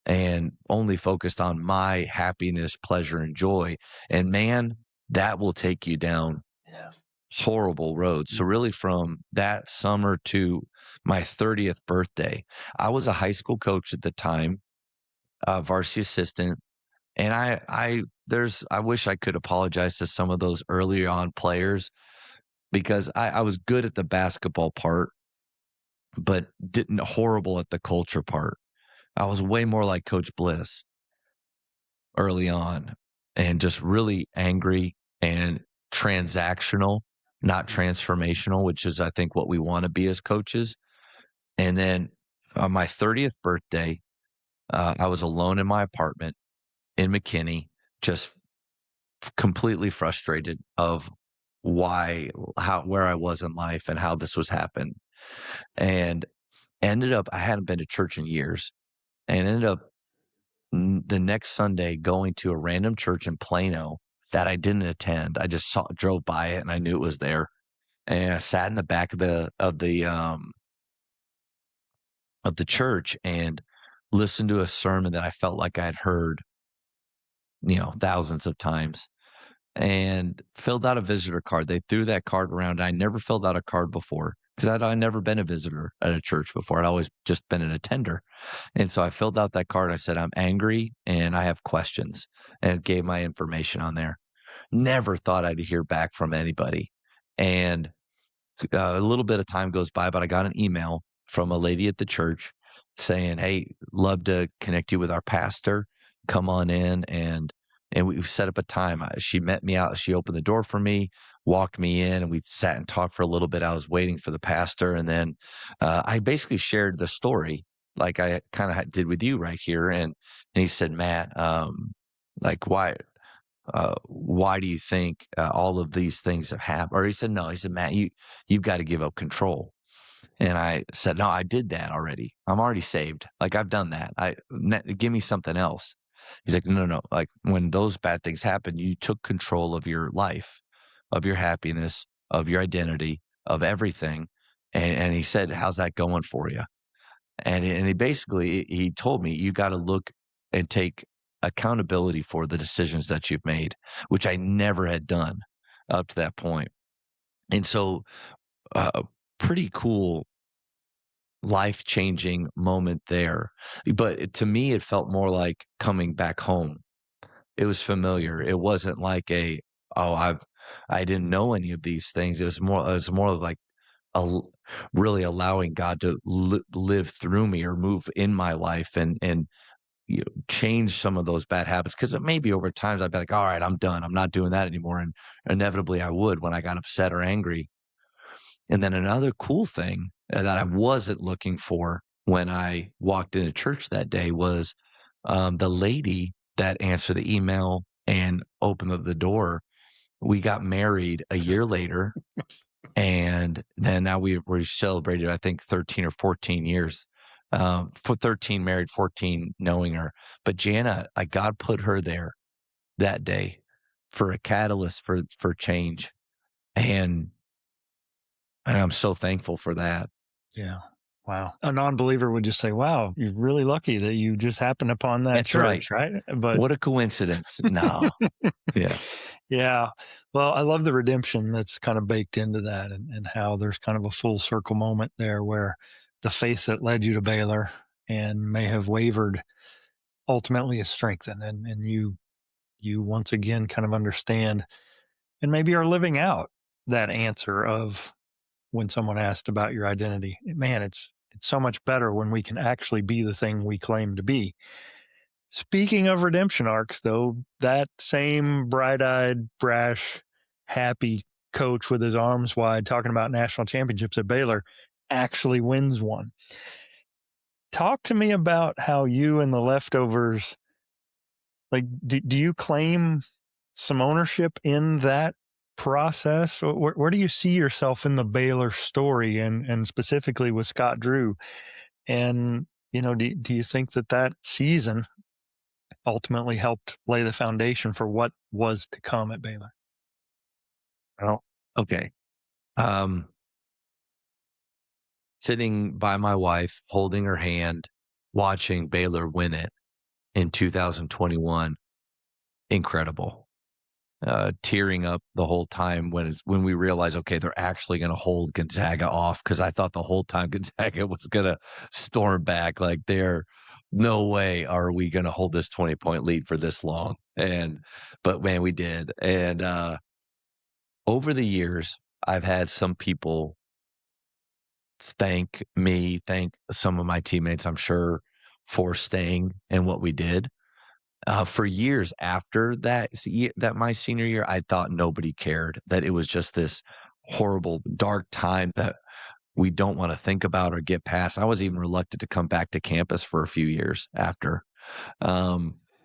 and only focused on my happiness, pleasure, and joy. And man, that will take you down Yeah. horrible roads. So, Mm. really, from that summer to my 30th birthday, I was a high school coach at the time, varsity assistant. And I wish I could apologize to some of those early on players because I was good at the basketball part, but didn't horrible at the culture part. I was way more like Coach Bliss early on and just really angry and transactional, not transformational, which is I think what we want to be as coaches. And then on my 30th birthday, I was alone in my apartment in McKinney, just completely frustrated of why how where I was in life and how this was happened. And ended up I hadn't been to church in years and ended up the next Sunday going to a random church in Plano that I didn't attend. I just drove by it and I knew it was there. And I sat in the back of the church and listened to a sermon that I felt like I had heard, thousands of times and filled out a visitor card. They threw that card around. I never filled out a card before because I'd never been a visitor at a church before. I'd always just been an attender. And so I filled out that card. I said, I'm angry and I have questions and gave my information on there. Never thought I'd hear back from anybody. And a little bit of time goes by, but I got an email from a lady at the church saying, "Hey, love to connect you with our pastor. come on in, and we set up a time. She met me out. She opened the door for me, walked me in, and we sat and talked for a little bit. I was waiting for the pastor, and then I basically shared the story like I kind of did with you right here, and he said, Matt, like why do you think all of these things have happened? Or he said, no, he said, Matt, you've got to give up control. And I said, no, I did that already. I'm already saved. Like I've done that. Give me something else. He's like, no, no. Like when those bad things happen, you took control of your life, of your happiness, of your identity, of everything. And he said, how's that going for you? And he basically, he told me, you got to look and take accountability for the decisions that you've made, which I never had done up to that point. And so, pretty cool life-changing moment there. But to me, it felt more like coming back home. It was familiar. It wasn't like oh, I didn't know any of these things. It was more like really allowing God to live through me or move in my life and change some of those bad habits. Because maybe over time I'd be like, all right, I'm done. I'm not doing that anymore. And inevitably I would when I got upset or angry. And then another cool thing that I wasn't looking for when I walked into church that day was the lady that answered the email and opened up the door. We got married a year later, and then now we celebrated, I think, 13 or 14 years. For 13 married, 14 knowing her. But Jana, God put her there that day for a catalyst for change, and I'm so thankful for that. Yeah. Wow. A non-believer would just say, wow, you're really lucky that you just happened upon that That's right. church, right? But What a coincidence. No. Yeah. yeah. Well, I love the redemption that's kind of baked into that and how there's kind of a full circle moment there where the faith that led you to Baylor and may have wavered ultimately is strengthened and you once again kind of understand and maybe are living out that answer of when someone asked about your identity. Man, it's so much better when we can actually be the thing we claim to be. Speaking of redemption arcs, though, that same bright-eyed, brash, happy coach with his arms wide talking about national championships at Baylor actually wins one. Talk to me about how you and the leftovers, like, do you claim some ownership in that process? Where do you see yourself in the Baylor story and specifically with Scott Drew? And, do you think that season ultimately helped lay the foundation for what was to come at Baylor? Well, okay. Um, Sitting by my wife, holding her hand, watching Baylor win it in 2021, incredible. Tearing up the whole time when we realized, okay, they're actually going to hold Gonzaga off, because I thought the whole time Gonzaga was going to storm back. Like, no way are we going to hold this 20-point lead for this long. But man, we did. And over the years, I've had some people thank some of my teammates, I'm sure, for staying and what we did. For years after that my senior year, I thought nobody cared, that it was just this horrible, dark time that we don't want to think about or get past. I was even reluctant to come back to campus for a few years after,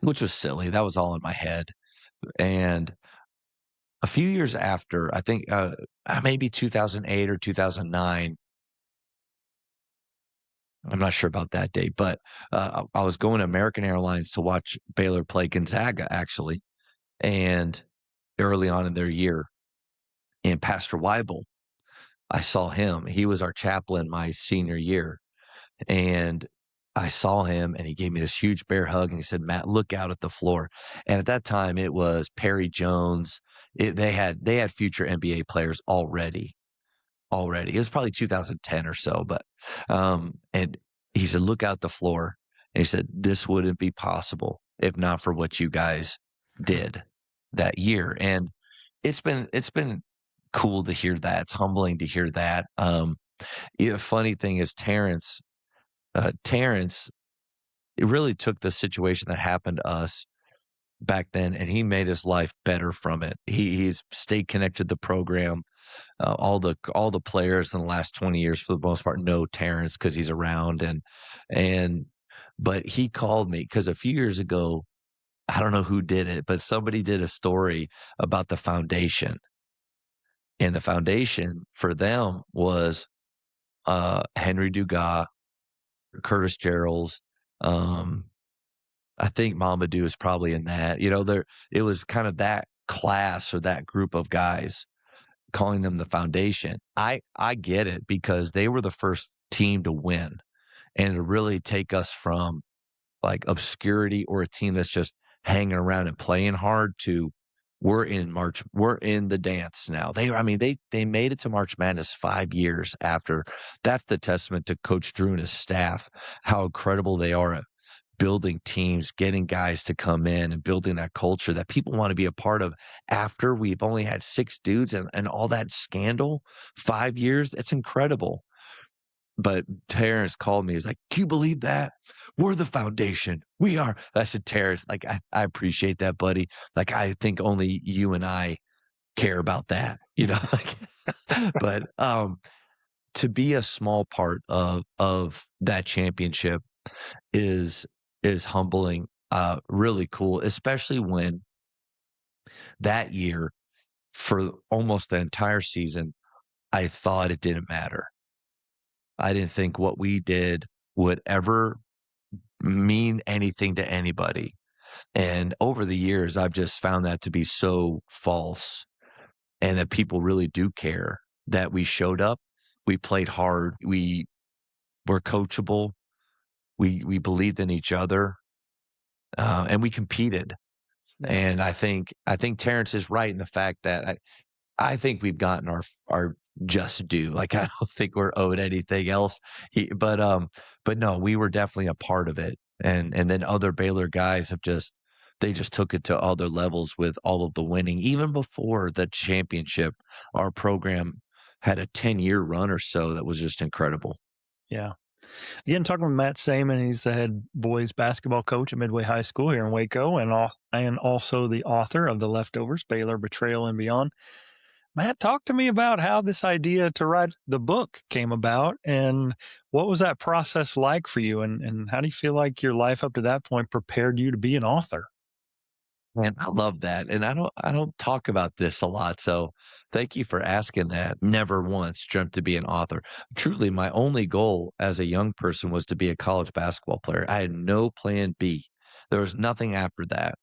which was silly. That was all in my head. And a few years after, I think maybe 2008 or 2009, I'm not sure about that date, but I was going to American Airlines to watch Baylor play Gonzaga, actually, and early on in their year. And Pastor Weibel, I saw him. He was our chaplain my senior year. And I saw him and he gave me this huge bear hug and he said, Matt, look out at the floor. And at that time it was Perry Jones. They had future NBA players already. It was probably 2010 or so, but and he said, look out the floor. And he said, this wouldn't be possible if not for what you guys did that year. And it's been cool to hear that. It's humbling to hear that. Funny thing is Terrence it really took the situation that happened to us back then, and he made his life better from it. He's stayed connected to the program. All the players in the last 20 years, for the most part, know Terrence because he's around, and but he called me because a few years ago, I don't know who did it, but somebody did a story about the foundation, and the foundation for them was Henry Dugas, Curtis Gerald's, um, I think Mamadou is probably in that. There it was kind of that class or that group of guys calling them the foundation. I get it because they were the first team to win and to really take us from like obscurity or a team that's just hanging around and playing hard to we're in the dance now. They made it to March Madness 5 years after. That's the testament to Coach Drew and his staff, how incredible they are at building teams, getting guys to come in and building that culture that people want to be a part of after we've only had 6 dudes and all that scandal, 5 years. It's incredible. But Terrence called me. He's like, "Can you believe that? We're the foundation. We are." I said, "Terrence, like, I appreciate that, buddy. Like, I think only you and I care about that, you know?" Like, but to be a small part of that championship is is humbling, really cool, especially when that year, for almost the entire season, I thought it didn't matter. I didn't think what we did would ever mean anything to anybody. And over the years, I've just found that to be so false and that people really do care that we showed up, we played hard, we were coachable, we believed in each other, and we competed. Yeah. And I think Terrence is right in the fact that I think we've gotten our just due. Like, I don't think we're owed anything else. But no, we were definitely a part of it. And then other Baylor guys they just took it to other levels with all of the winning. Even before the championship, our program had a 10-year run or so that was just incredible. Yeah. Again, talking with Matt Sayman, he's the head boys basketball coach at Midway High School here in Waco, and also the author of The Leftovers, Baylor, Betrayal, and Beyond. Matt, talk to me about how this idea to write the book came about, and what was that process like for you, and how do you feel like your life up to that point prepared you to be an author? Man, I love that, and I don't talk about this a lot, so thank you for asking that. Never once dreamt to be an author. Truly, my only goal as a young person was to be a college basketball player. I had no plan B. There was nothing after that.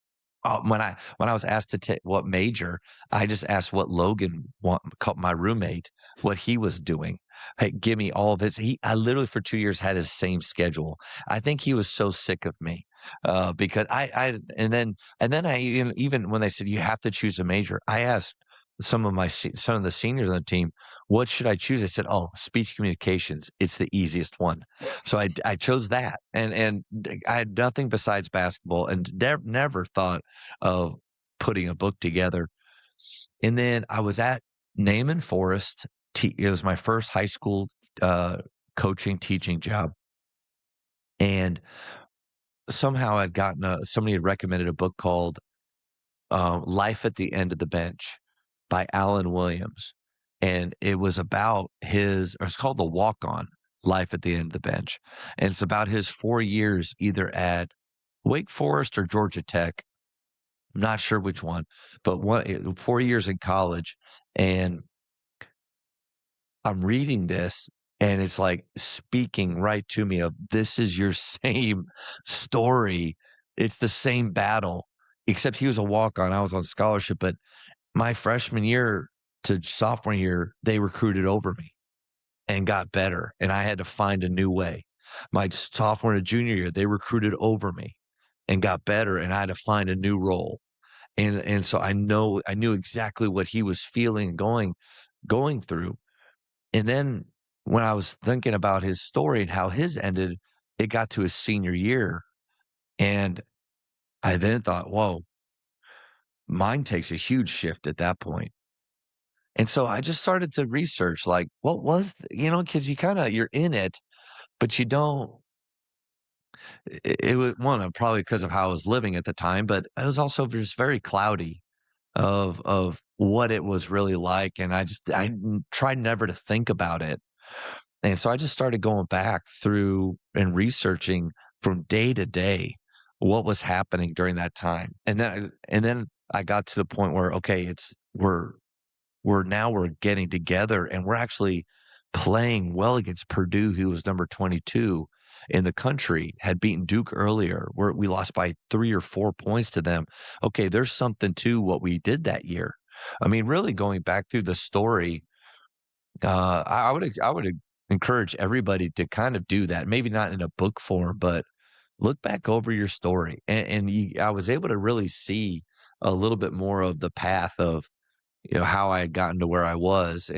When I was asked to take what major, I just asked what my roommate, what he was doing. Hey, give me all of his. I literally for 2 years had his same schedule. I think he was so sick of me because and then I even when they said you have to choose a major, I asked some of the seniors on the team, what should I choose? I said, "Oh, speech communications. It's the easiest one." So I chose that, and I had nothing besides basketball, and never thought of putting a book together. And then I was at Naaman Forest. It was my first high school coaching teaching job, and somehow somebody had recommended a book called Life at the End of the Bench by Alan Williams. And it was about or it's called The Walk On Life at the End of the Bench. And it's about his 4 years either at Wake Forest or Georgia Tech. I'm not sure which one, but 4 years in college. And I'm reading this and it's like speaking right to me of this is your same story. It's the same battle, except he was a walk on. I was on scholarship, but my freshman year to sophomore year, they recruited over me and got better, and I had to find a new way. My sophomore to junior year, they recruited over me and got better, and I had to find a new role. And so I knew exactly what he was feeling, going through. And then when I was thinking about his story and how his ended, it got to his senior year, and I then thought, "Whoa, mine takes a huge shift at that point." And so I just started to research, like, what was, because you're in it, but it was one, probably because of how I was living at the time, but it was also just very cloudy of what it was really like, and I tried never to think about it. And so I just started going back through and researching from day to day what was happening during that time. And then I got to the point where, okay, we're getting together and we're actually playing well against Purdue, who was number 22 in the country, had beaten Duke earlier, where we lost by 3 or 4 points to them. Okay, there's something to what we did that year. I mean, really going back through the story, I would encourage everybody to kind of do that. Maybe not in a book form, but look back over your story. I was able to really see a little bit more of the path of how I had gotten to where I was,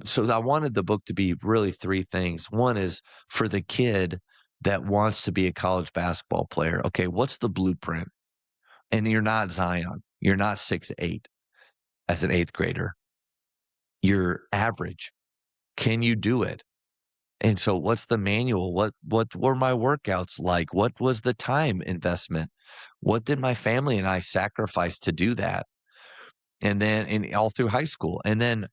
so I wanted the book to be really three things. One is for the kid that wants to be a college basketball player. Okay, what's the blueprint? And you're not Zion. You're not 6'8" as an eighth grader. You're average. Can you do it? And so what's the manual? What were my workouts like? What was the time investment? What did my family and I sacrifice to do that? And then all through high school. And then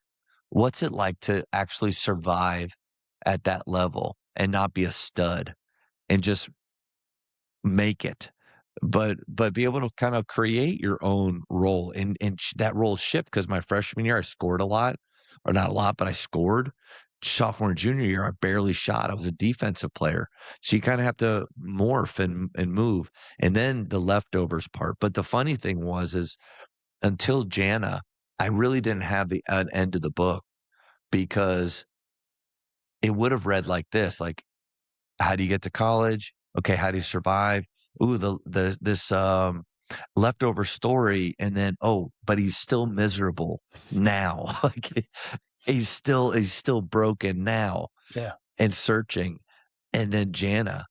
what's it like to actually survive at that level and not be a stud and just make it? But be able to kind of create your own role and that role shift because my freshman year, I scored a lot, or not a lot, but I scored. Sophomore and junior year, I barely shot. I was a defensive player. So you kind of have to morph and move. And then the leftovers part. But the funny thing is until Jana, I really didn't have an end of the book because it would have read like this, like, how do you get to college? Okay, how do you survive? Ooh, this leftover story, and then, oh, but he's still miserable now. Like, he's still broken now Yeah. and searching. And then Jana,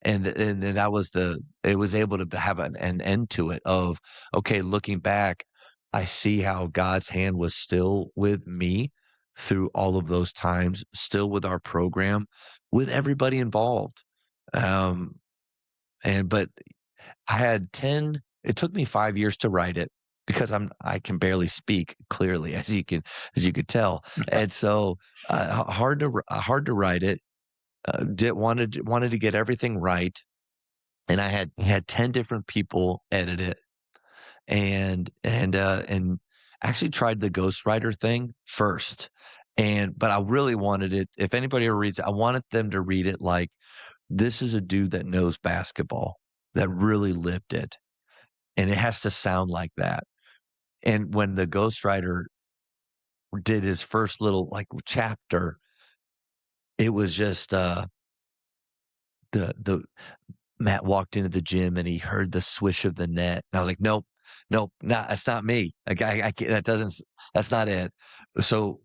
and then that was it was able to have an end to it of, okay, looking back, I see how God's hand was still with me through all of those times, still with our program, with everybody involved. Um, but I had 10, it took me 5 years to write it because I can barely speak clearly, as you could tell. And so, hard to write it. Did wanted to get everything right, and I had 10 different people edit it, and actually tried the ghostwriter thing first. But I really wanted it, if anybody ever reads it, I wanted them to read it like, this is a dude that knows basketball, that really lived it, and it has to sound like that. And when the ghostwriter did his first little, like, chapter, it was just, the Matt walked into the gym and he heard the swish of the net. And I was like, nope, nope, that's not me. Like, I can't, that's not it. So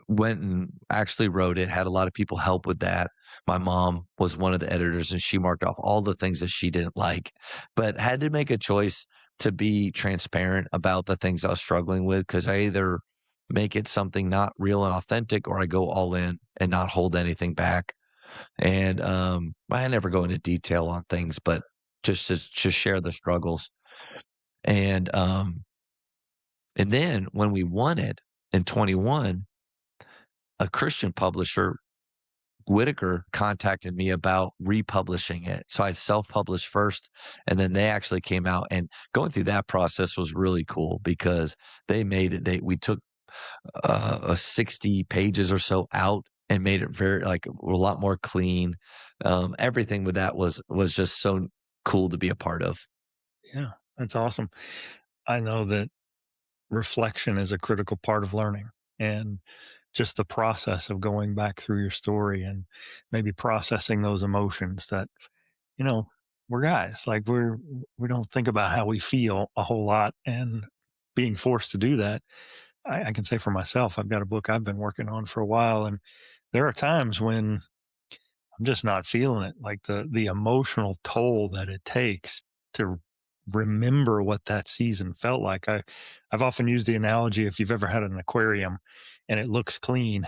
went and actually wrote it, had a lot of people help with that. My mom was one of the editors and she marked off all the things that she didn't like, but had to make a choice to be transparent about the things I was struggling with, because I either make it something not real and authentic or I go all in and not hold anything back. And I never go into detail on things, but just to share the struggles. And and then when we won it in 21, a Christian publisher, Whitaker, contacted me about republishing it. So I self-published first, and then they actually came out, and going through that process was really cool because they made it. We took 60 pages or so out and made it very, like, a lot more clean. Everything with that was just so cool to be a part of. Yeah. That's awesome. I know that reflection is a critical part of learning, and just the process of going back through your story and maybe processing those emotions that, you know, we're guys, like we don't think about how we feel a whole lot, and being forced to do that. I can say for myself, I've got a book I've been working on for a while, and there are times when I'm just not feeling it. Like the emotional toll that it takes to remember what that season felt like. I've often used the analogy, if you've ever had an aquarium and it looks clean,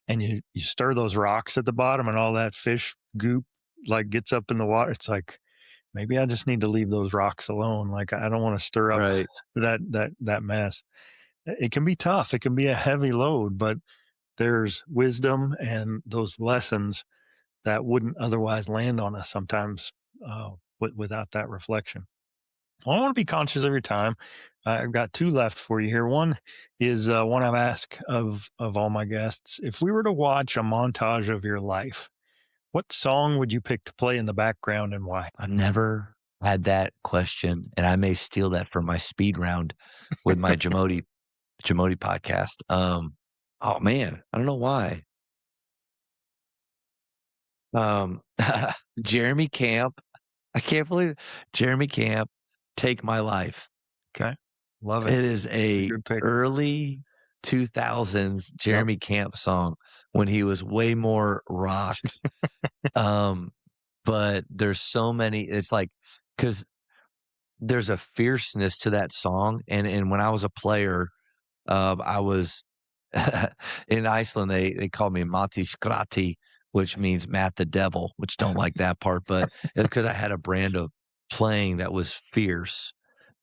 and you stir those rocks at the bottom and all that fish goop like gets up in the water, it's like maybe I just need to leave those rocks alone. Like I don't want to stir up Right. that mess. It can be tough. It can be a heavy load, but there's wisdom and those lessons that wouldn't otherwise land on us sometimes without that reflection. Well, I want to be conscious of your time. I've got two left for you here. One is one I've asked of all my guests. If we were to watch a montage of your life, what song would you pick to play in the background and why? I've never had that question, and I may steal that for my speed round with my Jamoti podcast. Oh man, I don't know why. Um, Jeremy Camp. I can't believe Jeremy Camp, "Take My Life." Okay, love it. It is It's a a good pick. early 2000s Yep. Jeremy Camp song when he was way more rock. Um, but there's so many it's like because there's a fierceness to that song, and when I was a player, I was in Iceland, they called me Matti Skrati, which means Matt the Devil, which don't like that part, but it's because I had a brand of playing that was fierce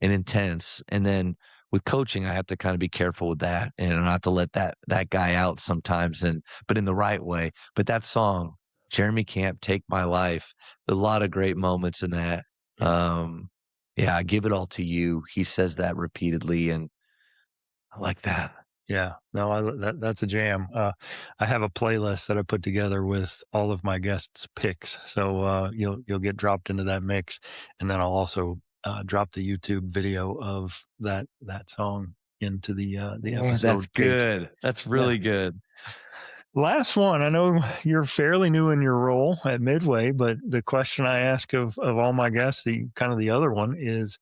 and intense. And then with coaching, I have to kind of be careful with that and not to let that guy out sometimes but in the right way. But that song, Jeremy Camp, Take My Life, a lot of great moments in that. Yeah. Yeah, I give it all to you. He says that repeatedly, and I like that. Yeah, no, that's a jam. I have a playlist that I put together with all of my guests' picks, so you'll get dropped into that mix, and then I'll also drop the YouTube video of that song into the Man, that's episode page. good. That's Yeah. really good. Last one. I know you're fairly new in your role at Midway, but the question I ask of all my guests, the kind of the other one is,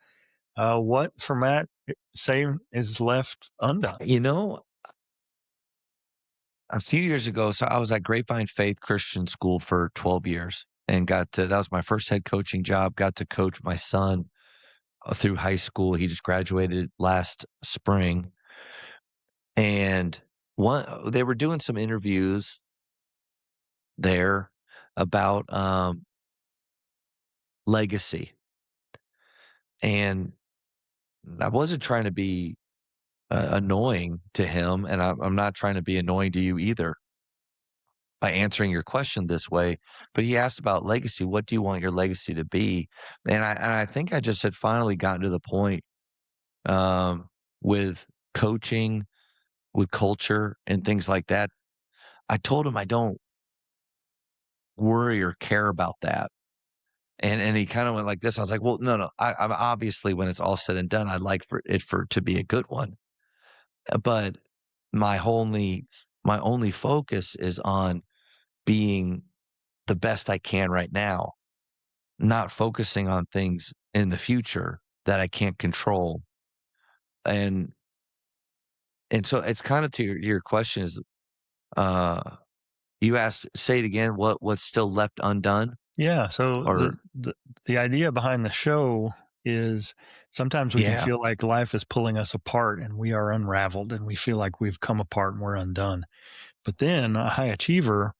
what for Matt Sayman is left undone? You know, a few years ago, so I was at Grapevine Faith Christian School for 12 years and that was my first head coaching job. Got to coach my son through high school. He just graduated last spring. And they were doing some interviews there about legacy. And I wasn't trying to be annoying to him, and I'm not trying to be annoying to you either by answering your question this way. But he asked about legacy. What do you want your legacy to be? And I think I just had finally gotten to the point with coaching, with culture, and things like that. I told him I don't worry or care about that. And he kind of went like this. I was like, well, no, no. I'm obviously when it's all said and done, I'd like for it to be a good one. But my only my only focus is on being the best I can right now, not focusing on things in the future that I can't control. And so it's kind of to your question is uh you asked say it again, what's still left undone? Yeah, so Or the idea behind the show is sometimes we can yeah, feel like life is pulling us apart and we are unraveled and we feel like we've come apart and we're undone. But then a high achiever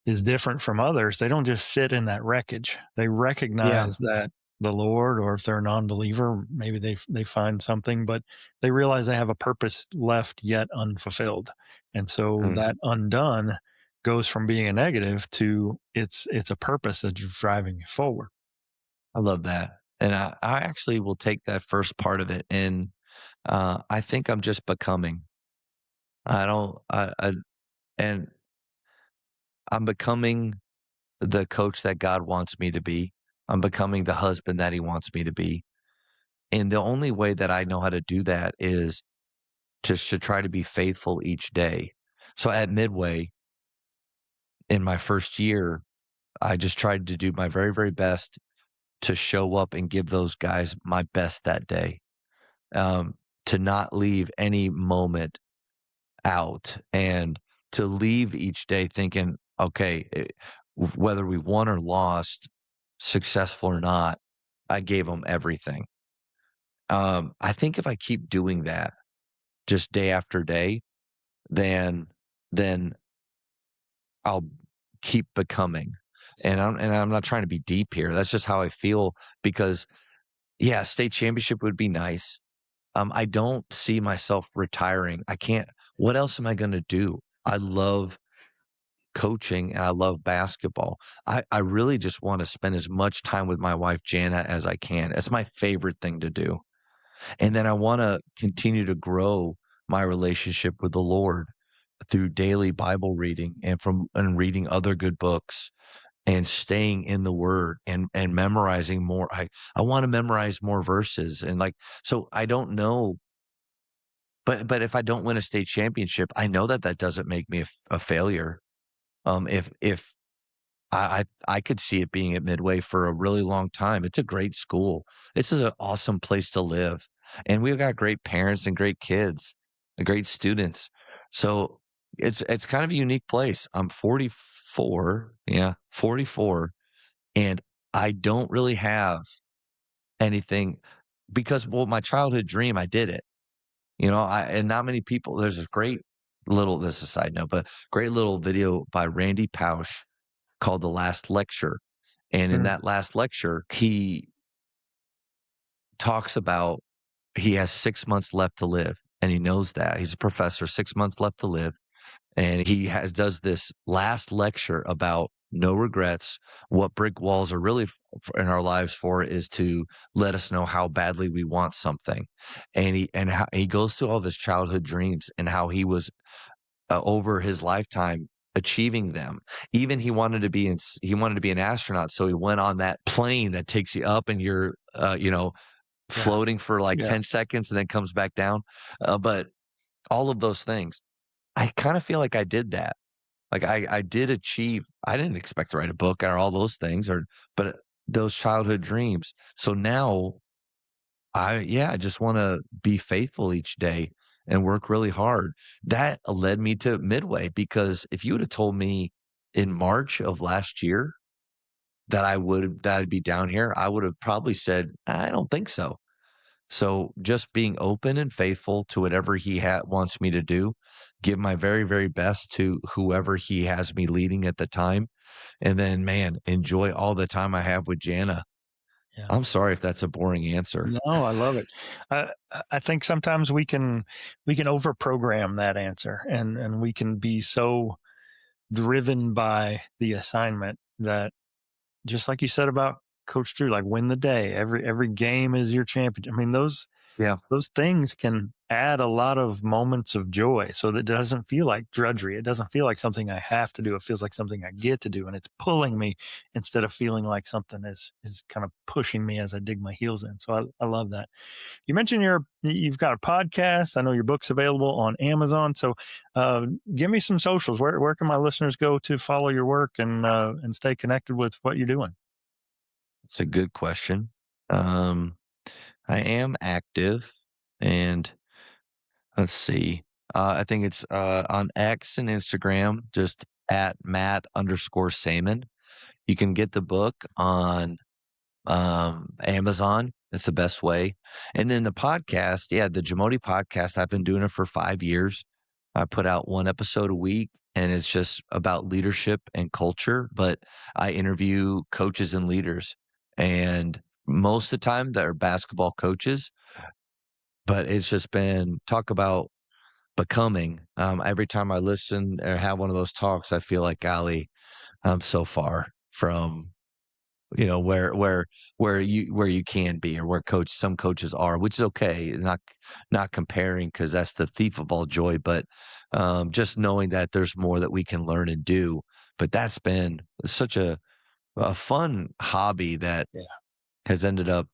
is different from others. They don't just sit in that wreckage. They yeah. recognize that the Lord, or if they're a non-believer, maybe they find something, but they realize they have a purpose left yet unfulfilled. And so Mm, that undone goes from being a negative to it's a purpose that's driving you forward. I love that. And I actually will take that first part of it and I think I'm just becoming. I don't I and I'm becoming the coach that God wants me to be. I'm becoming the husband that he wants me to be. And the only way that I know how to do that is just to try to be faithful each day. So at Midway in my first year, I just tried to do my very, very best to show up and give those guys my best that day. To not leave any moment out and to leave each day thinking, okay, whether we won or lost, successful or not, I gave them everything. I think if I keep doing that just day after day, then then I'll keep becoming. And I'm not trying to be deep here. That's just how I feel because, yeah, state championship would be nice. I don't see myself retiring. I can't. What else am I gonna do? I love coaching and I love basketball. I really just wanna spend as much time with my wife, Jana, as I can. It's my favorite thing to do. And then I wanna continue to grow my relationship with the Lord through daily Bible reading and reading other good books and staying in the word and memorizing more. I wanna memorize more verses and, like, so I don't know, but if I don't win a state championship, I know that that doesn't make me a failure. If I could see it being at Midway for a really long time. It's a great school. This is an awesome place to live, and we've got great parents and great kids, and great students. So it's kind of a unique place. I'm 44, yeah, 44, and I don't really have anything because, well, my childhood dream, I did it. And not many people. There's a great little. This is a side note, but great little video by Randy Pausch called The Last Lecture. And in Mm, that last lecture, he talks about he has 6 months left to live, and he knows that. He's a professor, 6 months left to live, and he does this last lecture about no regrets. What brick walls are really in our lives for is to let us know how badly we want something. And he goes through all of his childhood dreams and how he was over his lifetime achieving them. Even he wanted to be an astronaut, so he went on that plane that takes you up and you're yeah, floating for like yeah, 10 seconds and then comes back down. But all of those things, I kind of feel like I did that. Like I did achieve. I didn't expect to write a book or all those things, but those childhood dreams. So now I just wanna be faithful each day and work really hard. That led me to Midway because if you would have told me in March of last year that I'd be down here, I would have probably said, "I don't think so." So, just being open and faithful to whatever he wants me to do, give my very, very best to whoever he has me leading at the time, and then, man, enjoy all the time I have with Jana. yeah. I'm sorry if that's a boring answer. No, I love it. I think sometimes we can overprogram that answer, and we can be so driven by the assignment that, just like you said about Coach Drew, like win the day. Every game is your champion. I mean, Yeah. those things can add a lot of moments of joy so that it doesn't feel like drudgery. It doesn't feel like something I have to do. It feels like something I get to do. And it's pulling me instead of feeling like something is kind of pushing me as I dig my heels in. So I love that. You mentioned you've got a podcast. I know your book's available on Amazon. So give me some socials. Where can my listeners go to follow your work and stay connected with what you're doing? It's a good question. Um, I am active, and let's see. I think it's on X and Instagram, just at Matt underscore Sayman. You can get the book on Amazon. That's the best way. And then the podcast, yeah, the Jamodi podcast, I've been doing it for 5 years. I put out one episode a week and it's just about leadership and culture, but I interview coaches and leaders. And most of the time they're basketball coaches, but it's just been talk about becoming. Every time I listen or have one of those talks, I feel like, golly, I'm so far from where you can be or where some coaches are, which is okay. Not comparing because that's the thief of all joy, but just knowing that there's more that we can learn and do. But that's been such a fun hobby that Yeah. has ended up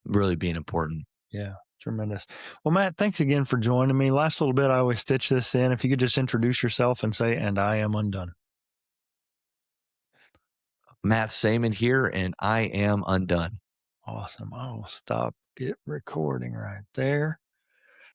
really being important. Yeah, tremendous. Well, Matt, thanks again for joining me. Last little bit, I always stitch this in. If you could just introduce yourself and say, "And I am undone." Matt Sayman here, and I am undone. Awesome. I will stop it recording right there.